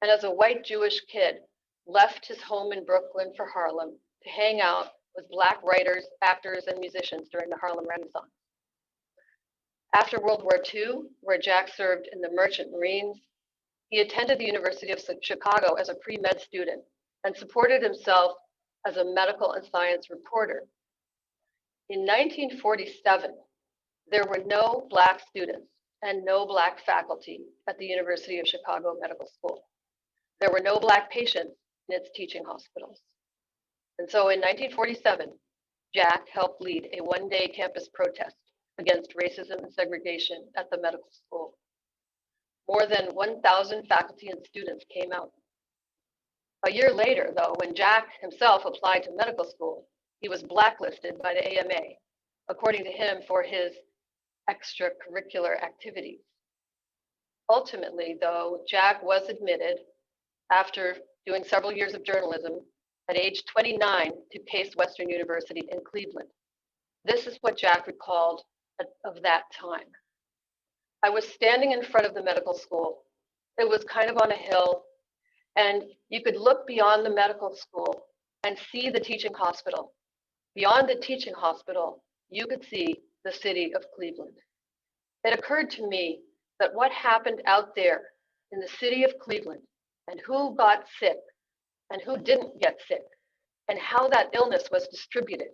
and as a white Jewish kid, left his home in Brooklyn for Harlem to hang out with Black writers, actors, and musicians during the Harlem Renaissance. After World War II, where Jack served in the Merchant Marines, he attended the University of Chicago as a pre-med student and supported himself as a medical and science reporter. In 1947, there were no Black students and no Black faculty at the University of Chicago Medical School. There were no Black patients in its teaching hospitals. And so in 1947, Jack helped lead a one-day campus protest against racism and segregation at the medical school. More than 1,000 faculty and students came out. A year later, though, when Jack himself applied to medical school, he was blacklisted by the AMA, according to him, for his extracurricular activities. Ultimately, though, Jack was admitted after doing several years of journalism at age 29 to Case Western University in Cleveland. This is what Jack recalled of that time. I was standing in front of the medical school. It was kind of on a hill, and you could look beyond the medical school and see the teaching hospital. Beyond the teaching hospital, you could see the city of Cleveland. It occurred to me that what happened out there in the city of Cleveland, and who got sick and who didn't get sick, and how that illness was distributed,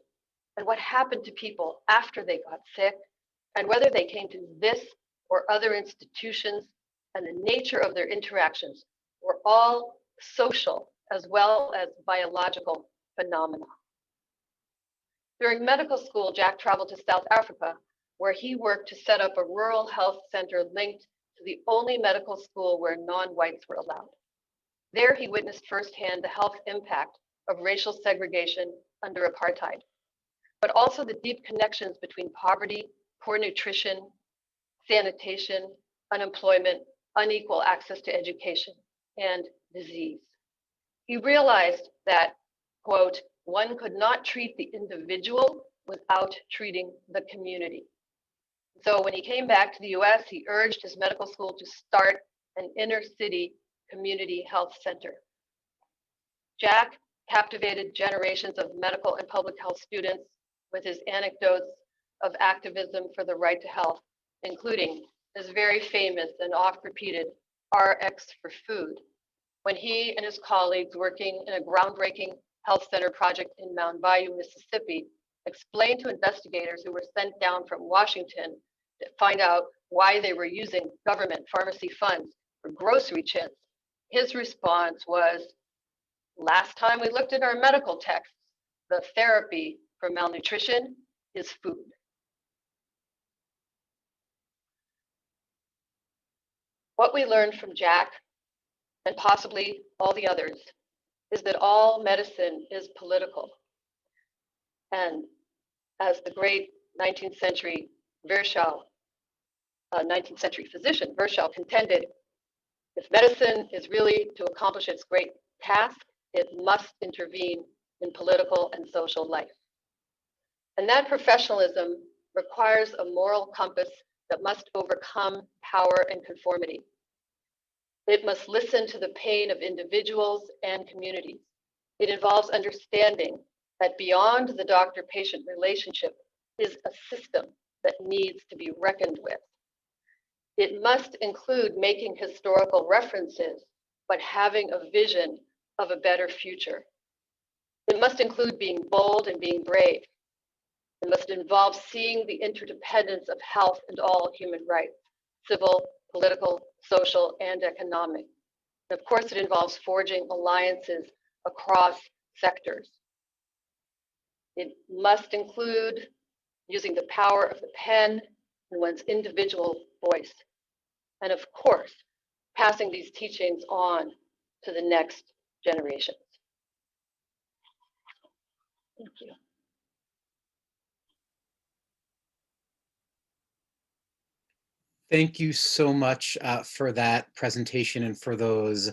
and what happened to people after they got sick, and whether they came to this or other institutions, and the nature of their interactions were all social as well as biological phenomena. During medical school, Jack traveled to South Africa, where he worked to set up a rural health center linked to the only medical school where non-whites were allowed. There, he witnessed firsthand the health impact of racial segregation under apartheid, but also the deep connections between poverty, poor nutrition, sanitation, unemployment, unequal access to education, and disease. He realized that, quote, one could not treat the individual without treating the community. So when he came back to the US, he urged his medical school to start an inner city community health center. Jack captivated generations of medical and public health students with his anecdotes of activism for the right to health, including his very famous and oft-repeated RX for food, when he and his colleagues working in a groundbreaking health center project in Mound Bayou, Mississippi, explained to investigators who were sent down from Washington to find out why they were using government pharmacy funds for grocery chits. His response was, last time we looked at our medical texts, the therapy for malnutrition is food. What we learned from Jack, and possibly all the others, is that all medicine is political. And as the great 19th century Virchow, 19th century physician Virchow contended, if medicine is really to accomplish its great task, it must intervene in political and social life. And that professionalism requires a moral compass that must overcome power and conformity. It must listen to the pain of individuals and communities. It involves understanding that beyond the doctor-patient relationship is a system that needs to be reckoned with. It must include making historical references, but having a vision of a better future. It must include being bold and being brave. It must involve seeing the interdependence of health and all human rights, civil, political, social, and economic. And of course, it involves forging alliances across sectors. It must include using the power of the pen and one's individual voice. And of course, passing these teachings on to the next generations. Thank you. Thank you so much for that presentation and for those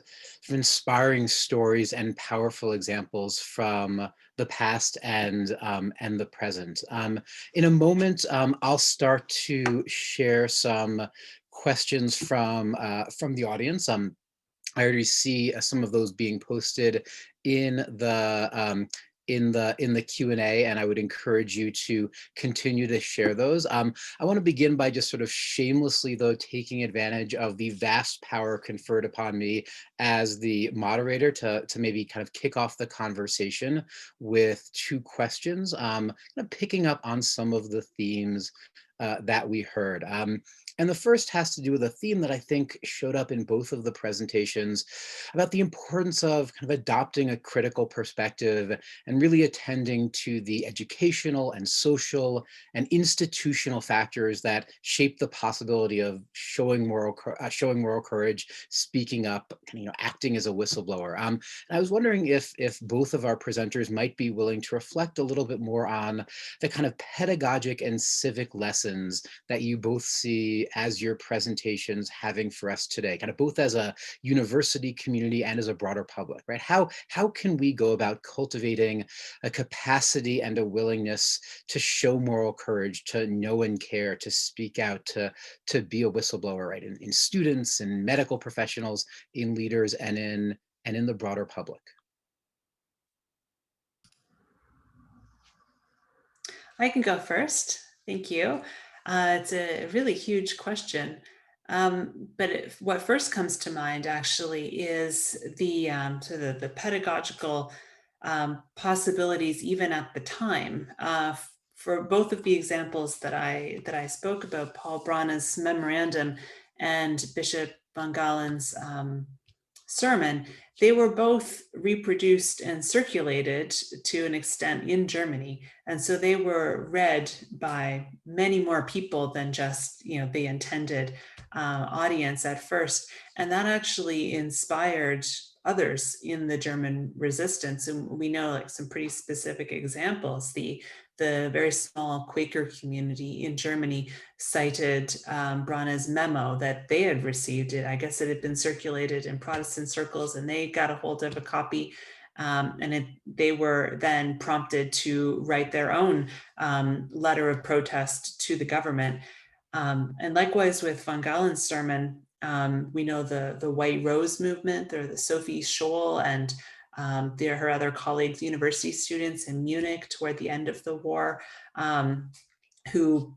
inspiring stories and powerful examples from the past and the present. In a moment, I'll start to share some questions from the audience. I already see some of those being posted in the Q&A, and I would encourage you to continue to share those. I want to begin by just sort of shamelessly, though, taking advantage of the vast power conferred upon me as the moderator to maybe kind of kick off the conversation with two questions, kind of picking up on some of the themes that we heard. And the first has to do with a theme that I think showed up in both of the presentations about the importance of kind of adopting a critical perspective and really attending to the educational and social and institutional factors that shape the possibility of showing moral courage, speaking up, acting as a whistleblower. And I was wondering if both of our presenters might be willing to reflect a little bit more on the kind of pedagogic and civic lessons that you both see as your presentations having for us today, kind of both as a university community and as a broader public, right? How can we go about cultivating a capacity and a willingness to show moral courage, to know and care, to speak out, to be a whistleblower, right? In students and medical professionals, in leaders, and in the broader public. I can go first. Thank you. It's a really huge question. But what first comes to mind actually is the the pedagogical possibilities even at the time. For both of the examples that I spoke about, Paul Brana's memorandum and Bishop Van Galen's sermon, they were both reproduced and circulated to an extent in Germany. And so they were read by many more people than just, the intended audience at first. And that actually inspired others in the German resistance. And we know like some pretty specific examples. The very small Quaker community in Germany cited Brana's memo that they had received it. I guess it had been circulated in Protestant circles and they got a hold of a copy. They were then prompted to write their own letter of protest to the government. And likewise with Van Galen's sermon, we know the White Rose movement, or the Sophie Scholl and her other colleagues, university students in Munich toward the end of the war, who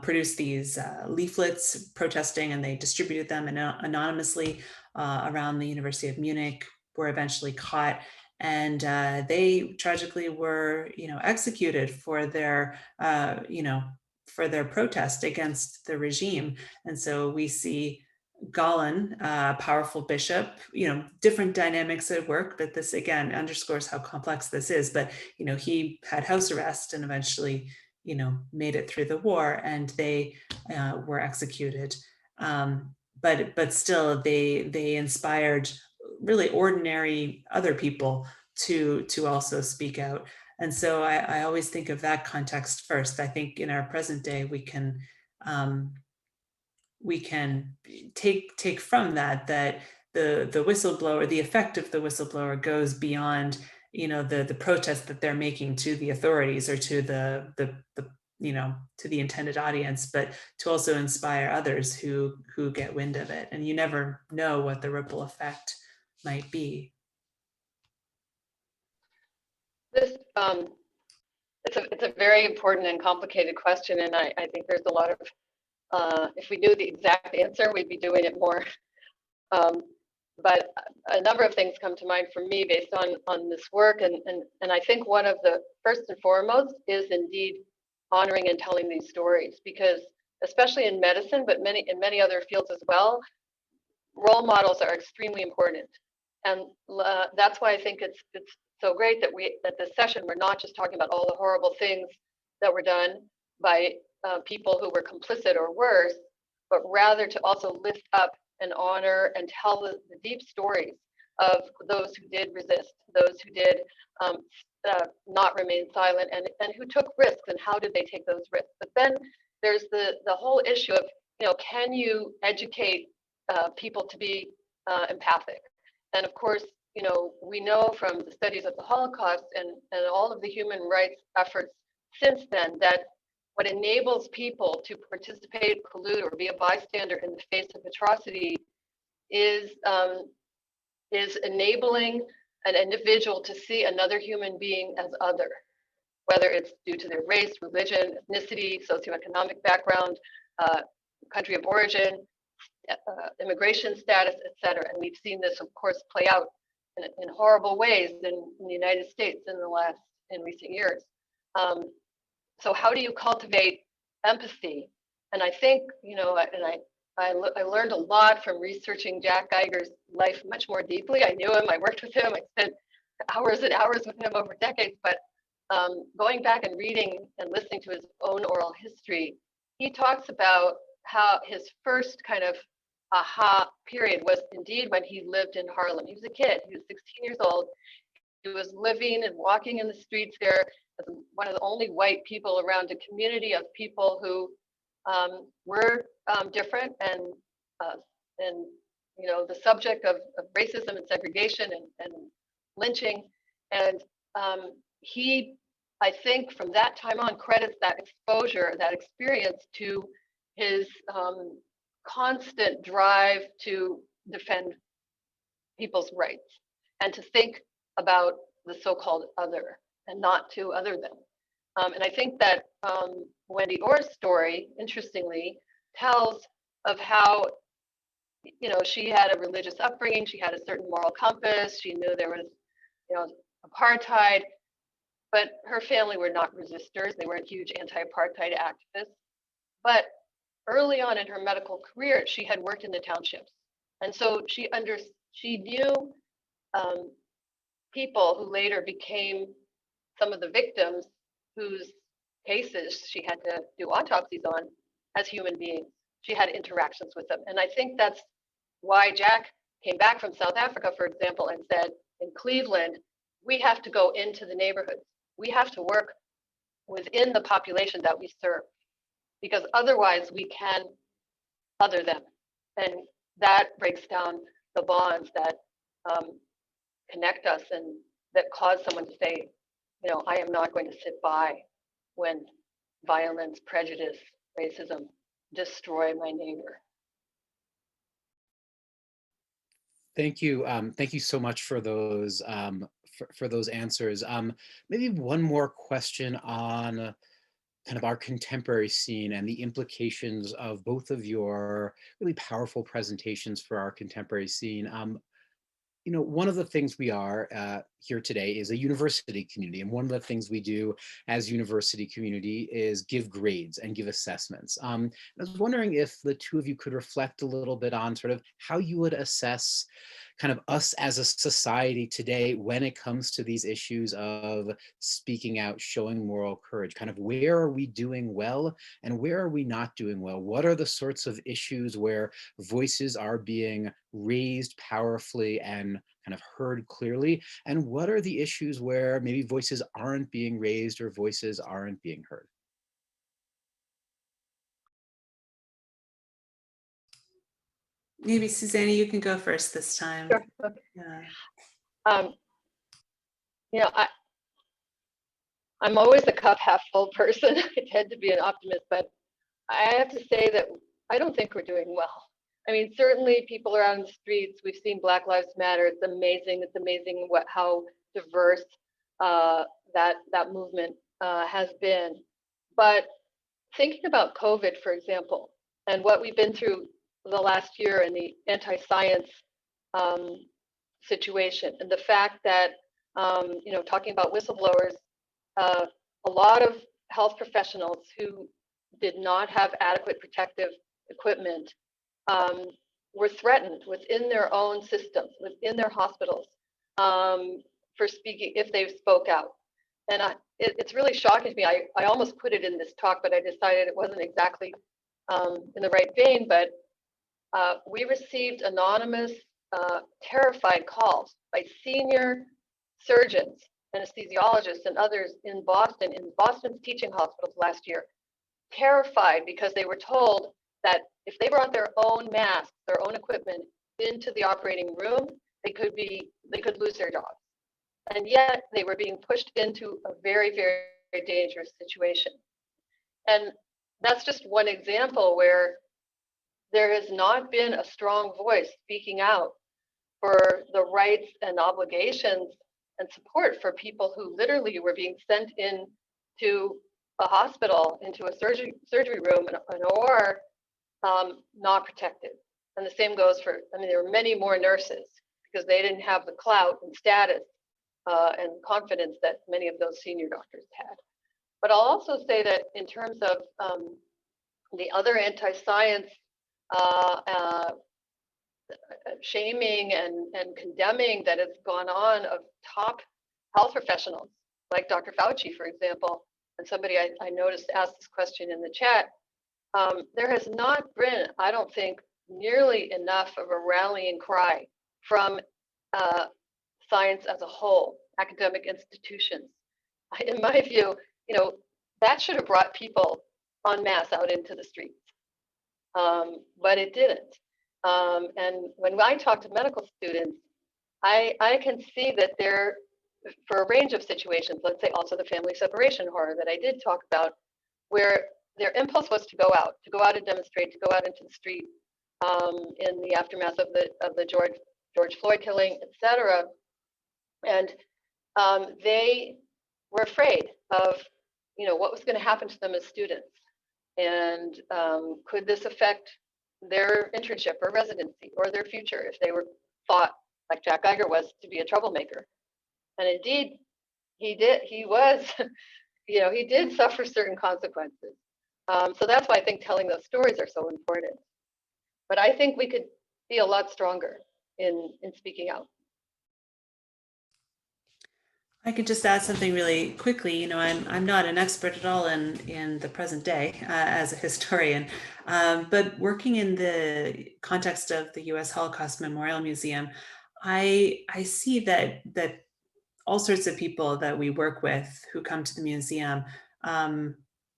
produced these leaflets protesting, and they distributed them anonymously around the University of Munich, were eventually caught. And they tragically were, executed for their, for their protest against the regime. And so we see Galen, powerful bishop, different dynamics at work, but this again underscores how complex this is. But, he had house arrest and eventually, made it through the war, and they were executed. But still, they inspired really ordinary other people to also speak out. And so I always think of that context first. I think in our present day, we can take from that the whistleblower, the effect of the whistleblower goes beyond, the protest that they're making to the authorities or to the to the intended audience, but to also inspire others who get wind of it. And you never know what the ripple effect might be. This it's a very important and complicated question, and I think there's a lot of if we knew the exact answer, we'd be doing it more. But a number of things come to mind for me based on this work, and I think one of the first and foremost is indeed honoring and telling these stories, because especially in medicine, but in many other fields as well, role models are extremely important. And that's why I think it's so great that at this session we're not just talking about all the horrible things that were done by people who were complicit or worse, but rather to also lift up and honor and tell the deep stories of those who did resist, those who did not remain silent, and who took risks, and how did they take those risks. But then there's the whole issue of, can you educate people to be empathic? And of course, we know from the studies of the Holocaust and all of the human rights efforts since then that what enables people to participate, collude, or be a bystander in the face of atrocity is enabling an individual to see another human being as other, whether it's due to their race, religion, ethnicity, socioeconomic background, country of origin, immigration status, etc. And we've seen this, of course, play out in horrible ways in the United States in recent years. So how do you cultivate empathy And I think, I learned a lot from researching Jack Geiger's life much more deeply. I knew him, I worked with him, I spent hours and hours with him over decades, but going back and reading and listening to his own oral history, he talks about how his first kind of aha period was indeed when he lived in Harlem. He was a kid, he was 16 years old. He was living and walking in the streets there as one of the only white people around a community of people who were different and the subject of racism and segregation and lynching. And he, I think from that time on, credits that exposure, that experience to his constant drive to defend people's rights and to think about the so-called other and not to other them. And I think that Wendy Orr's story, interestingly, tells of how, she had a religious upbringing, she had a certain moral compass, she knew there was, apartheid, but her family were not resistors, they weren't huge anti-apartheid activists. But early on in her medical career, she had worked in the townships. And so she knew people who later became some of the victims whose cases she had to do autopsies on as human beings. She had interactions with them. And I think that's why Jack came back from South Africa, for example, and said, in Cleveland, we have to go into the neighborhoods. We have to work within the population that we serve, because otherwise we can other them. And that breaks down the bonds that connect us and that cause someone to say, I am not going to sit by when violence, prejudice, racism destroy my neighbor. Thank you. Thank you so much for those answers. Maybe one more question on kind of our contemporary scene and the implications of both of your really powerful presentations for our contemporary scene. One of the things we are here today is a university community. And one of the things we do as university community is give grades and give assessments. I was wondering if the two of you could reflect a little bit on sort of how you would assess kind of us as a society today when it comes to these issues of speaking out, showing moral courage. Kind of where are we doing well and where are we not doing well? What are the sorts of issues where voices are being raised powerfully and kind of heard clearly? And what are the issues where maybe voices aren't being raised or voices aren't being heard? Maybe Susannah, you can go first this time. Sure. Yeah. I'm always a cup half full person. I tend to be an optimist, but I have to say that I don't think we're doing well. I mean, certainly people are out in the streets. We've seen Black Lives Matter. It's amazing. It's amazing how diverse that movement has been. But thinking about COVID, for example, and what we've been through the last year in the anti-science situation, and the fact that talking about whistleblowers, a lot of health professionals who did not have adequate protective equipment were threatened within their own systems, within their hospitals, for speaking if they spoke out. And it's really shocking to me. I almost put it in this talk, but I decided it wasn't exactly in the right vein. But we received anonymous, terrified calls by senior surgeons, anesthesiologists, and others in Boston's teaching hospitals last year, terrified because they were told that if they brought their own masks, their own equipment into the operating room, they could lose their jobs. And yet they were being pushed into a very, very, very dangerous situation. And that's just one example where there has not been a strong voice speaking out for the rights and obligations and support for people who literally were being sent into a hospital, into a surgery room, an OR, not protected. And the same goes for, there were many more nurses because they didn't have the clout and status and confidence that many of those senior doctors had. But I'll also say that in terms of the other anti-science shaming and condemning that has gone on of top health professionals, like Dr. Fauci, for example. And somebody I noticed asked this question in the chat. There has not been, I don't think, nearly enough of a rallying cry from science as a whole, academic institutions. In my view, that should have brought people en masse out into the streets, but it didn't. And when I talk to medical students, I can see that they're, for a range of situations, let's say also the family separation horror that I did talk about, where their impulse was to go out and demonstrate, to go out into the street in the aftermath of the George Floyd killing, etc. And they were afraid of, what was going to happen to them as students, and could this affect their internship or residency or their future if they were thought, like Jack Geiger was, to be a troublemaker. And indeed, he did. He was, he did suffer certain consequences. So that's why I think telling those stories are so important. But I think we could be a lot stronger in speaking out. I could just add something really quickly. I'm not an expert at all in the present day as a historian, but working in the context of the U.S. Holocaust Memorial Museum, I see that all sorts of people that we work with who come to the museum,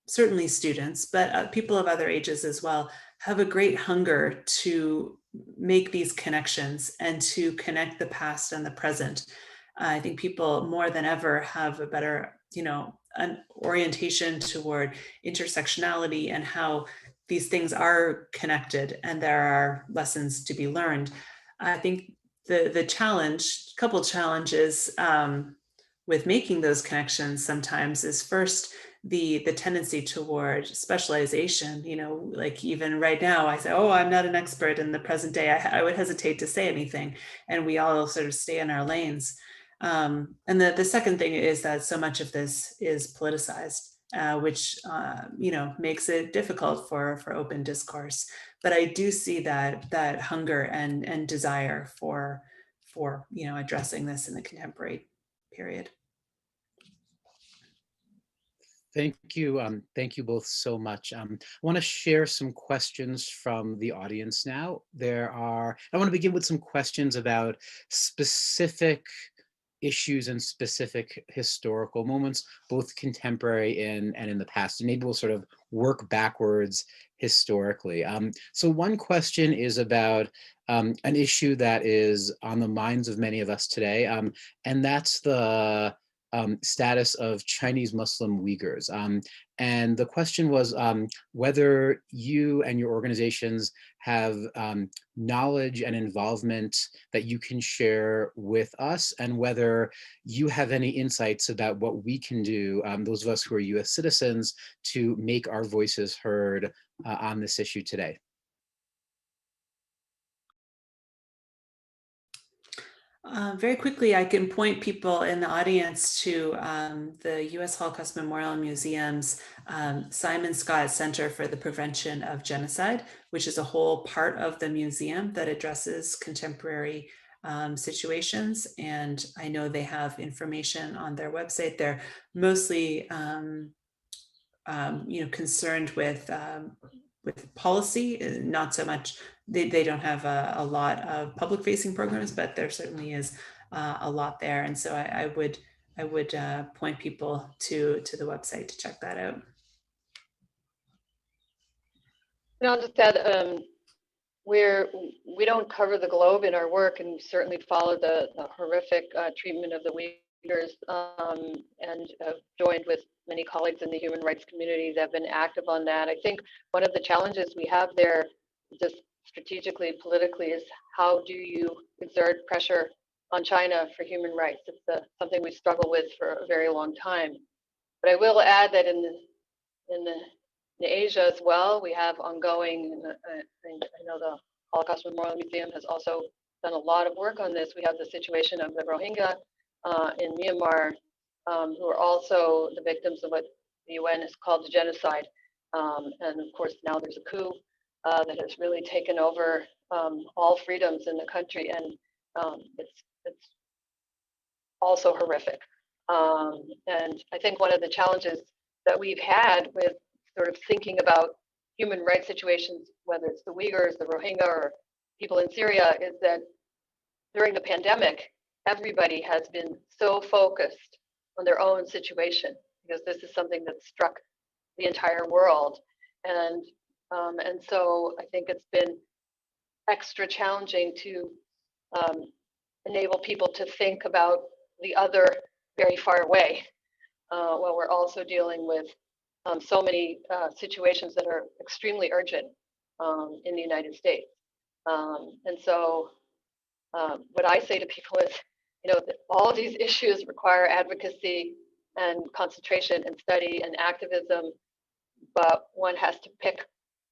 certainly students, but people of other ages as well, have a great hunger to make these connections and to connect the past and the present. I think people more than ever have a better, an orientation toward intersectionality and how these things are connected and there are lessons to be learned. I think the couple challenges with making those connections sometimes is first the tendency toward specialization. Like even right now I say, oh, I'm not an expert in the present day. I would hesitate to say anything, and we all sort of stay in our lanes. And the second thing is that so much of this is politicized, which makes it difficult for open discourse. But I do see that hunger and desire for addressing this in the contemporary period. Thank you both so much. I want to share some questions from the audience now. I want to begin with some questions about specific issues and specific historical moments, both contemporary and in the past. And maybe we'll sort of work backwards historically. So one question is about an issue that is on the minds of many of us today, and that's the status of Chinese Muslim Uyghurs. And the question was whether you and your organizations have knowledge and involvement that you can share with us, and whether you have any insights about what we can do, those of us who are US citizens, to make our voices heard on this issue today. Very quickly, I can point people in the audience to the U.S. Holocaust Memorial Museum's Simon Scott Center for the Prevention of Genocide, which is a whole part of the museum that addresses contemporary situations. And I know they have information on their website. They're mostly concerned with policy, not so much. They don't have a lot of public facing programs, but there certainly is a lot there. And so I would point people to the website to check that out. And I'll just add, we don't cover the globe in our work, and we certainly follow the horrific treatment of the Uyghurs, and have joined with many colleagues in the human rights community that have been active on that. I think one of the challenges we have there, just strategically, politically, is how do you exert pressure on China for human rights? It's something we struggle with for a very long time. But I will add that in Asia as well, we have ongoing, I know the Holocaust Memorial Museum has also done a lot of work on this. We have the situation of the Rohingya in Myanmar, who are also the victims of what the UN has called genocide. And of course, now there's a coup that has really taken over all freedoms in the country, and it's also horrific. And I think one of the challenges that we've had with sort of thinking about human rights situations, whether it's the Uyghurs, the Rohingya, or people in Syria, is that during the pandemic, everybody has been so focused on their own situation, because this is something that struck the entire world. And so I think it's been extra challenging to enable people to think about the other very far away, while we're also dealing with so many situations that are extremely urgent in the United States. And so what I say to people is, that all of these issues require advocacy and concentration and study and activism, but one has to pick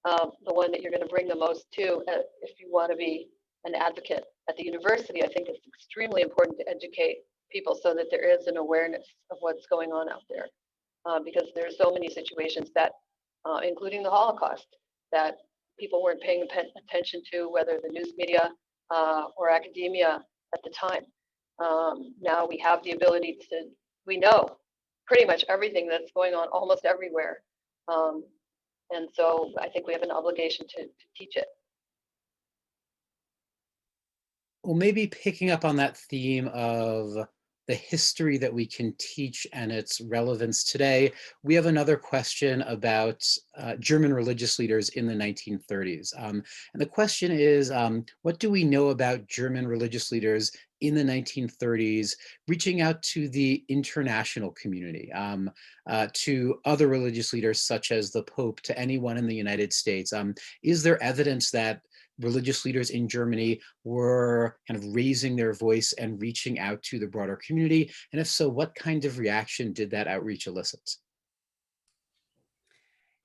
the one that you're going to bring the most to if you want to be an advocate. At the university, I think it's extremely important to educate people so that there is an awareness of what's going on out there, because there are so many situations that, including the Holocaust, that people weren't paying attention to, whether the news media or academia at the time. Now we have the ability we know pretty much everything that's going on almost everywhere. And so I think we have an obligation to teach it. Well, maybe picking up on that theme of the history that we can teach and its relevance today, we have another question about German religious leaders in the 1930s. And the question is, what do we know about German religious leaders in the 1930s reaching out to the international community, to other religious leaders such as the Pope, to anyone in the United States? Is there evidence that religious leaders in Germany were kind of raising their voice and reaching out to the broader community? And if so, what kind of reaction did that outreach elicit?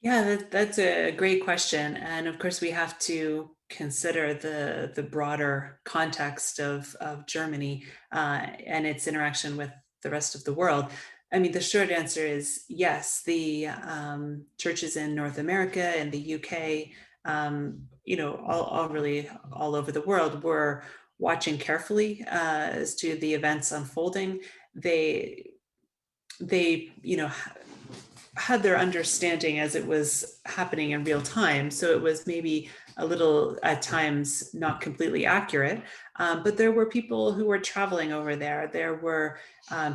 Yeah, that's a great question. And of course, we have to consider the broader context of Germany and its interaction with the rest of the world. I mean, the short answer is yes, the churches in North America and the UK, all really all over the world were watching carefully as to the events unfolding. They had their understanding as it was happening in real time. So it was maybe a little, at times, not completely accurate, but there were people who were traveling over there. There were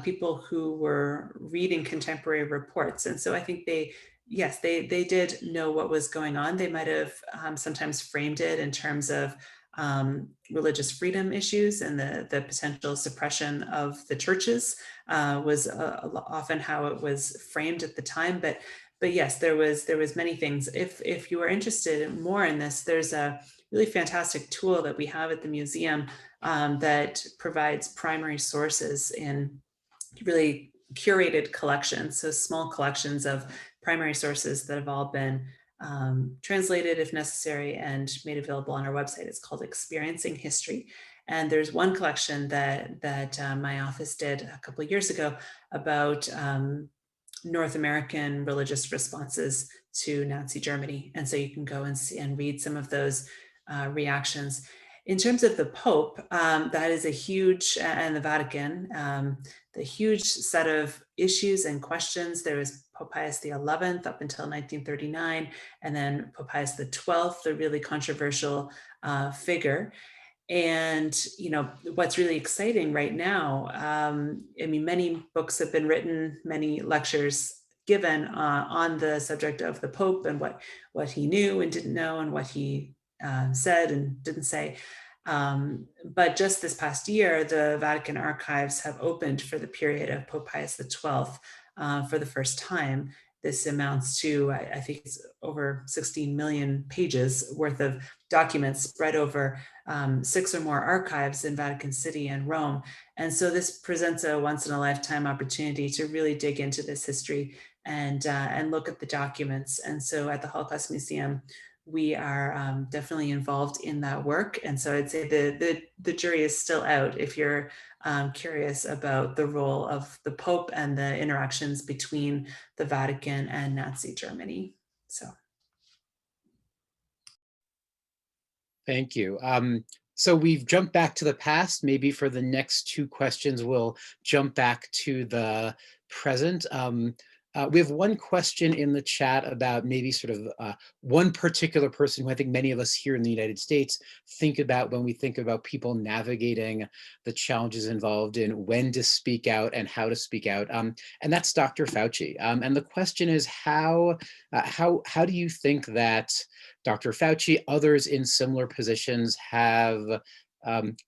people who were reading contemporary reports. And so I think they did know what was going on. They might have sometimes framed it in terms of religious freedom issues, and the potential suppression of the churches was often how it was framed at the time. But yes, there was many things. If you are interested more in this, there's a really fantastic tool that we have at the museum that provides primary sources in really curated collections, so small collections of primary sources that have all been translated if necessary and made available on our website. It's called Experiencing History. And there's one collection that my office did a couple of years ago about North American religious responses to Nazi Germany. And so you can go and see and read some of those reactions. In terms of the Pope, that is a huge, and the Vatican, the huge set of issues and questions. There was Pope Pius XI up until 1939, and then Pope Pius XII, the really controversial figure. And what's really exciting right now, I mean, many books have been written, many lectures given on the subject of the Pope and what he knew and didn't know, and what he said and didn't say. But just this past year, the Vatican Archives have opened for the period of Pope Pius XII for the first time. This amounts to, I think it's over 16 million pages worth of documents spread over 6 or more archives in Vatican City and Rome. And so this presents a once-in-a-lifetime opportunity to really dig into this history and look at the documents. And so at the Holocaust Museum, we are definitely involved in that work. And so I'd say the jury is still out if you're curious about the role of the Pope and the interactions between the Vatican and Nazi Germany. So. Thank you. So we've jumped back to the past. Maybe for the next two questions, we'll jump back to the present. We have one question in the chat about maybe sort of one particular person who I think many of us here in the United States think about when we think about people navigating the challenges involved in when to speak out and how to speak out. And that's Dr. Fauci. And the question is, how do you think that Dr. Fauci, others in similar positions have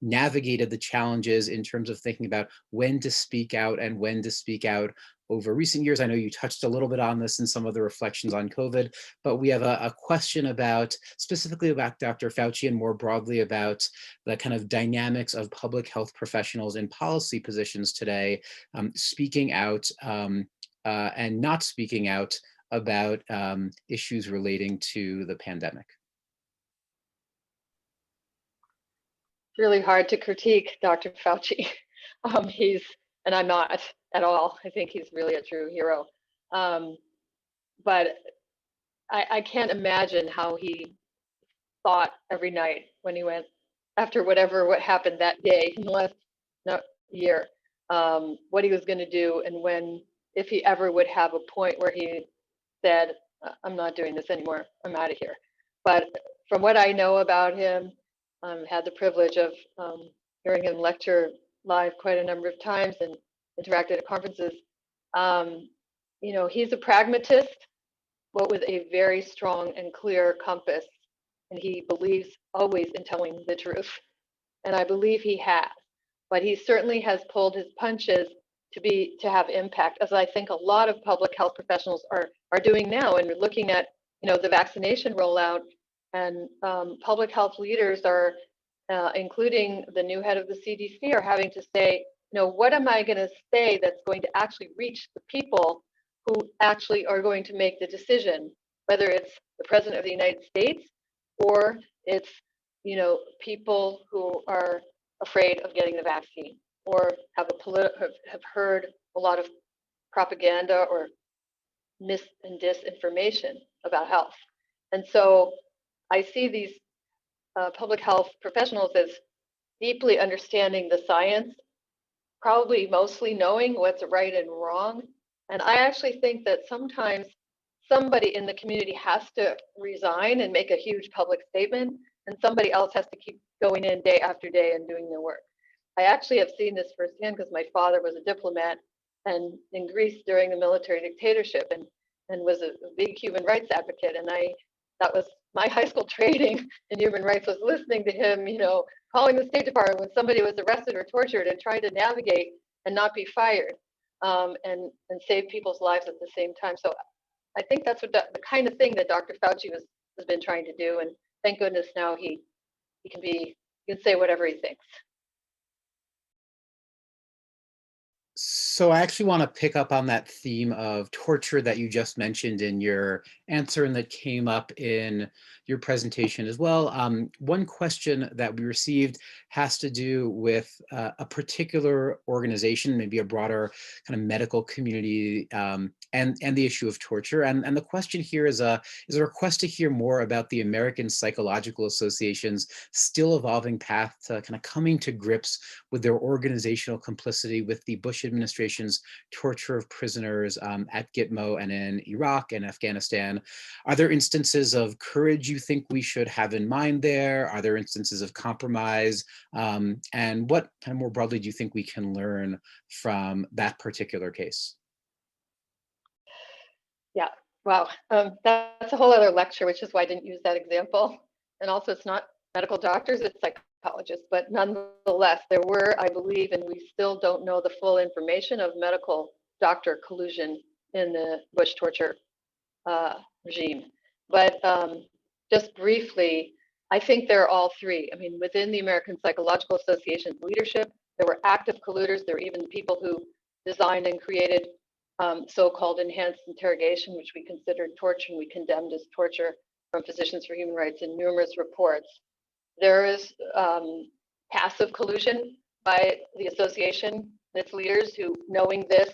navigated the challenges in terms of thinking about when to speak out and when to speak out over recent years? I know you touched a little bit on this in some of the reflections on COVID, but we have a question about specifically about Dr. Fauci and more broadly about the kind of dynamics of public health professionals in policy positions today, speaking out and not speaking out about issues relating to the pandemic. It's really hard to critique Dr. Fauci. And I'm not at all. I think he's really a true hero. But I can't imagine how he thought every night when he went after what happened that day in the last year, what he was going to do, and if he ever would have a point where he said, I'm not doing this anymore, I'm out of here. But from what I know about him, had the privilege of hearing him lecture live quite a number of times and interacted at conferences. He's a pragmatist, but with a very strong and clear compass, and he believes always in telling the truth. And I believe he has, but he certainly has pulled his punches to have impact, as I think a lot of public health professionals are doing now. And we're looking at the vaccination rollout, and public health leaders are, including the new head of the CDC, are having to say, what am I going to say that's going to actually reach the people who actually are going to make the decision, whether it's the president of the United States or it's people who are afraid of getting the vaccine or have heard a lot of propaganda or mis and disinformation about health. And so I see these public health professionals as deeply understanding the science, probably mostly knowing what's right and wrong. And I actually think that sometimes somebody in the community has to resign and make a huge public statement, and somebody else has to keep going in day after day and doing their work. I actually have seen this firsthand because my father was a diplomat and in Greece during the military dictatorship and was a big human rights advocate. And that was my high school training in human rights, was listening to him, calling the State Department when somebody was arrested or tortured and trying to navigate and not be fired, and save people's lives at the same time. So I think that's what the kind of thing that Dr. Fauci has been trying to do. And thank goodness now he can say whatever he thinks. So I actually want to pick up on that theme of torture that you just mentioned in your answer and that came up in your presentation as well. One question that we received has to do with a particular organization, maybe a broader kind of medical community, and the issue of torture. And the question here is a request to hear more about the American Psychological Association's still evolving path to kind of coming to grips with their organizational complicity with the Bush administration's torture of prisoners at Gitmo and in Iraq and Afghanistan. Are there instances of courage you think we should have in mind there? Are there instances of compromise? And what kind of more broadly do you think we can learn from that particular case? Yeah, wow. That's a whole other lecture, which is why I didn't use that example. And also it's not medical doctors, it's psychologists, but nonetheless, there were, I believe, and we still don't know the full information of medical doctor collusion in the Bush torture regime. But just briefly, I think they're all three. I mean, within the American Psychological Association's leadership, there were active colluders. There were even people who designed and created so-called enhanced interrogation, which we considered torture and we condemned as torture from Physicians for Human Rights in numerous reports. There is passive collusion by the association and its leaders who, knowing this,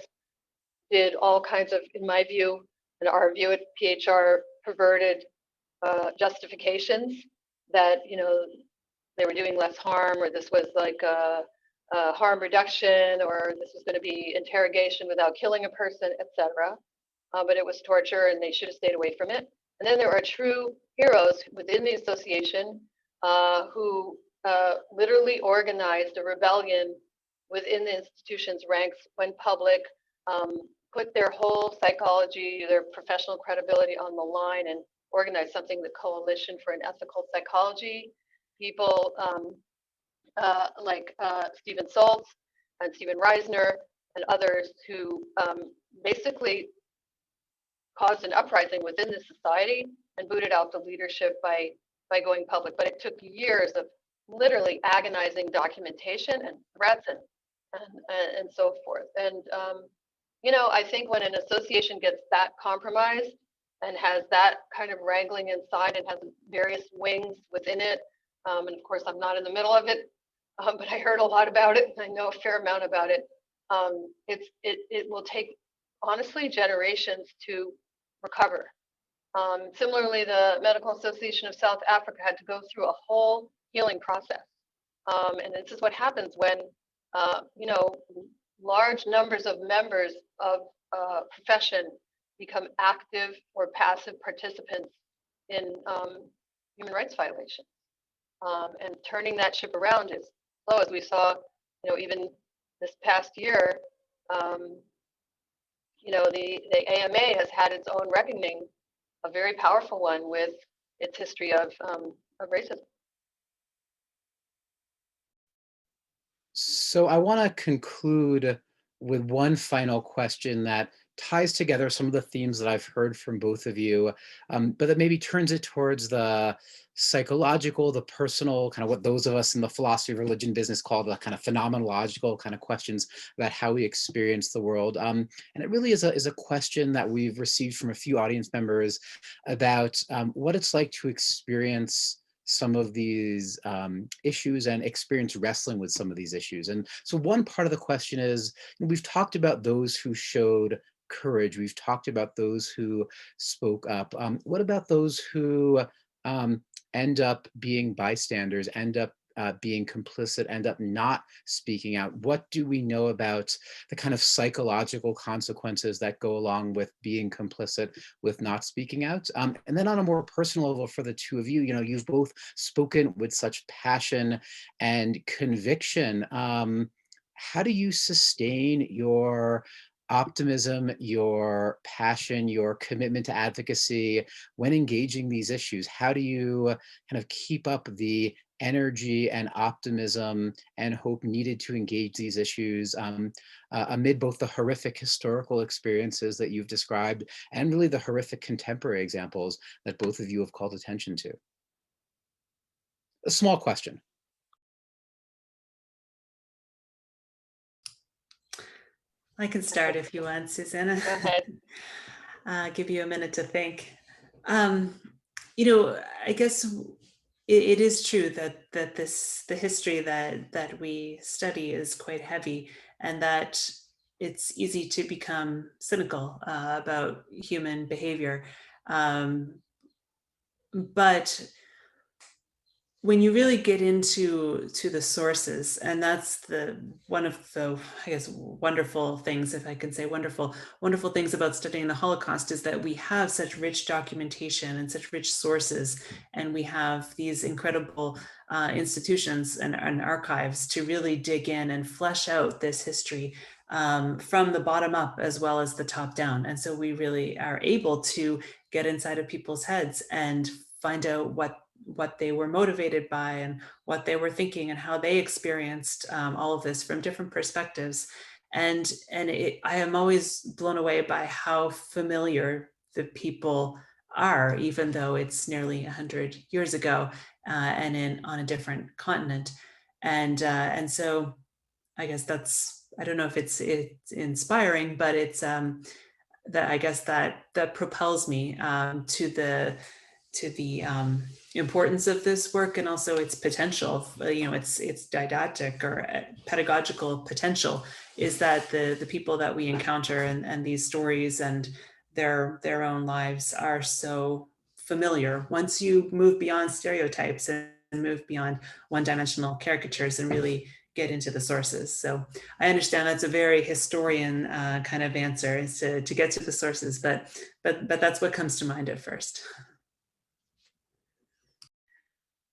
did all kinds of, in my view, and our view at PHR, perverted justifications that, you know, they were doing less harm, or this was like a harm reduction, or this was going to be interrogation without killing a person, etc. But it was torture and they should have stayed away from it. And then there are true heroes within the association who literally organized a rebellion within the institution's ranks, went public, put their whole psychology, their professional credibility on the line, and organized something, the Coalition for an Ethical Psychology. People like Stephen Saltz and Stephen Reisner and others who basically caused an uprising within the society and booted out the leadership by going public. But it took years of literally agonizing documentation and threats and so forth. And you know, I think when an association gets that compromised and has that kind of wrangling inside and has various wings within it, and of course I'm not in the middle of it, but I heard a lot about it and I know a fair amount about it. It will take, honestly, generations to recover. Similarly, the Medical Association of South Africa had to go through a whole healing process. And this is what happens when, you know, large numbers of members of profession become active or passive participants in human rights violations. And turning that ship around is slow, as we saw, you know, even this past year. You know, the AMA has had its own reckoning, a very powerful one, with its history of racism. So I want to conclude with one final question that ties together some of the themes that I've heard from both of you, but that maybe turns it towards the psychological, the personal, kind of what those of us in the philosophy of religion business call the kind of phenomenological kind of questions about how we experience the world. And it really is a question that we've received from a few audience members about what it's like to experience some of these issues and experience wrestling with some of these issues. And so one part of the question is, we've talked about those who showed courage. We've talked about those who spoke up. What about those who end up being bystanders, end up being complicit, end up not speaking out? What do we know about the kind of psychological consequences that go along with being complicit, with not speaking out? And then on a more personal level for the two of you, you know, you've both spoken with such passion and conviction. How do you sustain your optimism, your passion, your commitment to advocacy when engaging these issues? How do you kind of keep up the energy and optimism and hope needed to engage these issues amid both the horrific historical experiences that you've described and really the horrific contemporary examples that both of you have called attention to? A small question. I can start if you want, Susannah. Go ahead. Give you a minute to think. You know, I guess it is true that the history that we study is quite heavy, and that it's easy to become cynical about human behavior. But when you really get into the sources, and that's one of the, I guess, wonderful things, if I can say wonderful things about studying the Holocaust, is that we have such rich documentation and such rich sources, and we have these incredible institutions and archives to really dig in and flesh out this history from the bottom up as well as the top down. And so we really are able to get inside of people's heads and find out what they were motivated by and what they were thinking and how they experienced all of this from different perspectives. And I am always blown away by how familiar the people are, even though it's nearly 100 years ago and on a different continent. And so I guess that's, I don't know if it's inspiring, but it's that I guess that propels me to the importance of this work, and also its potential, you know, its didactic or pedagogical potential, is that the people that we encounter and these stories and their own lives are so familiar. Once you move beyond stereotypes and move beyond one-dimensional caricatures and really get into the sources. So I understand that's a very historian kind of answer, is to get to the sources, but that's what comes to mind at first.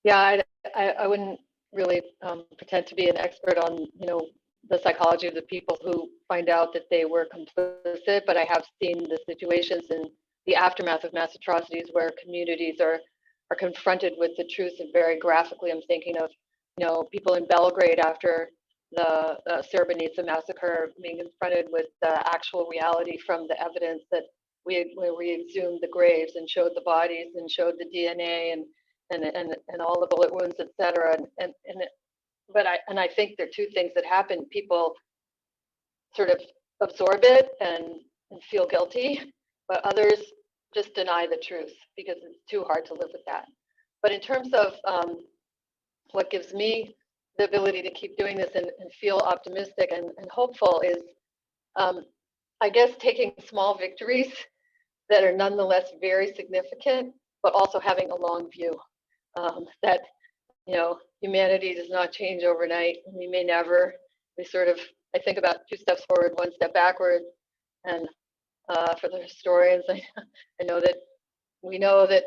Yeah, I wouldn't really pretend to be an expert on, the psychology of the people who find out that they were complicit, but I have seen the situations in the aftermath of mass atrocities where communities are confronted with the truth, and very graphically, I'm thinking of, people in Belgrade after the Srebrenica massacre being confronted with the actual reality from the evidence that where we exhumed the graves and showed the bodies and showed the DNA and all the bullet wounds, et cetera. But I think there are two things that happen. People sort of absorb it and feel guilty, but others just deny the truth because it's too hard to live with that. But in terms of what gives me the ability to keep doing this and feel optimistic and hopeful is, I guess, taking small victories that are nonetheless very significant, but also having a long view. That, humanity does not change overnight. We may never. I think about 2 steps forward, 1 step backward. And for the historians, I know that we know that,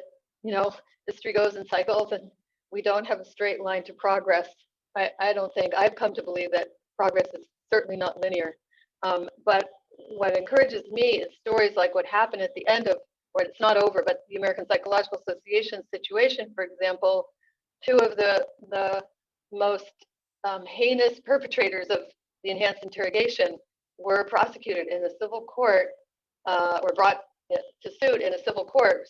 history goes in cycles and we don't have a straight line to progress. I don't think, I've come to believe that progress is certainly not linear. But what encourages me is stories like what happened at the end of, or it's not over, but the American Psychological Association situation, for example. 2 of the most heinous perpetrators of the enhanced interrogation were prosecuted in a civil court, or brought to suit in a civil court,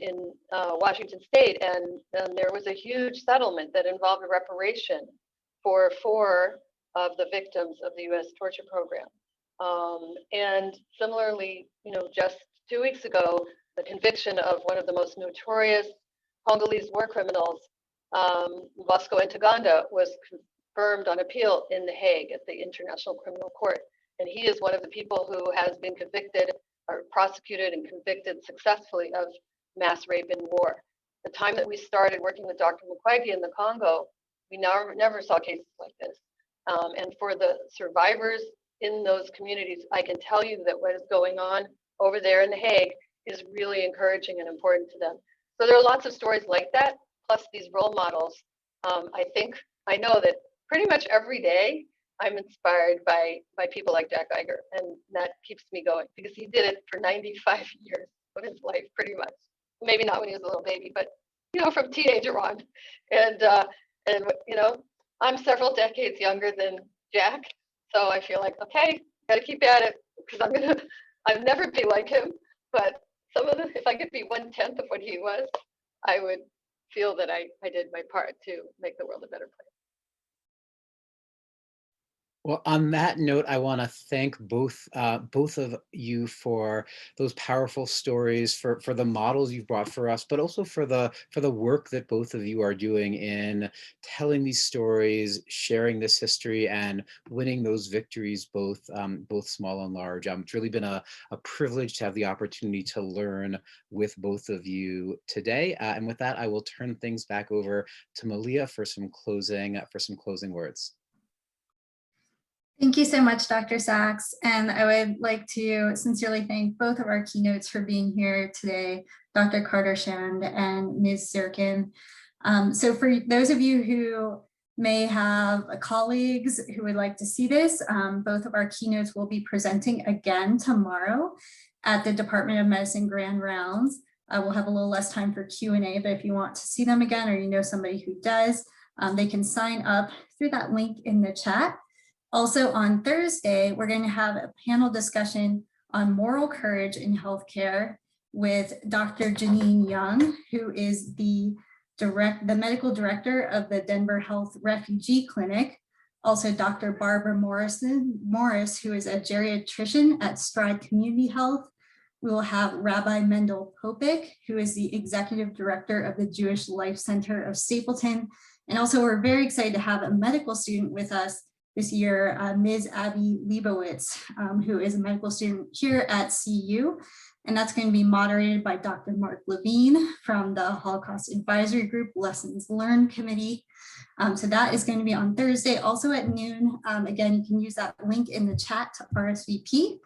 in Washington State, and there was a huge settlement that involved a reparation for 4 of the victims of the U.S. torture program. And similarly, just 2 weeks ago, the conviction of one of the most notorious Congolese war criminals, Bosco Ntaganda, was confirmed on appeal in The Hague at the International Criminal Court. And he is one of the people who has been convicted, or prosecuted and convicted successfully, of mass rape in war. The time that we started working with Dr. Makweki in the Congo, we never saw cases like this. And for the survivors in those communities, I can tell you that what is going on over there in The Hague is really encouraging and important to them. So there are lots of stories like that, plus these role models. I know that pretty much every day I'm inspired by people like Jack Geiger, and that keeps me going because he did it for 95 years of his life, pretty much. Maybe not when he was a little baby, but from teenager on. And I'm several decades younger than Jack, so I feel like, okay, gotta keep at it because I'll never be like him, but if I could be 1/10 of what he was, I would feel that I did my part to make the world a better place. Well, on that note, I want to thank both of you for those powerful stories, for the models you've brought for us, but also for the work that both of you are doing in telling these stories, sharing this history, and winning those victories, both small and large. It's really been a privilege to have the opportunity to learn with both of you today. And with that, I will turn things back over to Malia for some closing words. Thank you so much, Dr. Sacks. And I would like to sincerely thank both of our keynotes for being here today, Dr. Carter Shand and Ms. Sirkin. So for those of you who may have colleagues who would like to see this, both of our keynotes will be presenting again tomorrow at the Department of Medicine Grand Rounds. We'll have a little less time for Q&A, but if you want to see them again, or somebody who does, they can sign up through that link in the chat. Also on Thursday, we're going to have a panel discussion on moral courage in healthcare with Dr. Janine Young, who is the medical director of the Denver Health Refugee Clinic. Also Dr. Barbara Morris, who is a geriatrician at Stride Community Health. We will have Rabbi Mendel Popik, who is the executive director of the Jewish Life Center of Stapleton. And also we're very excited to have a medical student with us this year, Ms. Abby Leibowitz, who is a medical student here at CU. And that's going to be moderated by Dr. Mark Levine from the Holocaust Advisory Group Lessons Learned Committee. So that is going to be on Thursday, also at noon. Again, you can use that link in the chat to RSVP.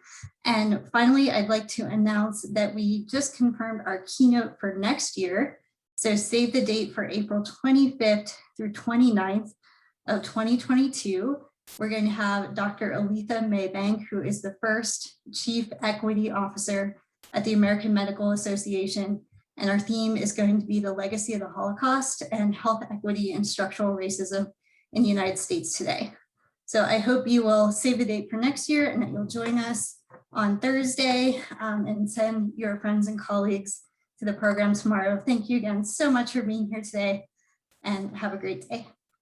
And finally, I'd like to announce that we just confirmed our keynote for next year. So save the date for April 25th through 29th of 2022. We're going to have Dr. Aletha Maybank, who is the first Chief Equity Officer at the American Medical Association. And our theme is going to be the legacy of the Holocaust and health equity and structural racism in the United States today. So I hope you will save the date for next year and that you'll join us on Thursday and send your friends and colleagues to the program tomorrow. Thank you again so much for being here today and have a great day.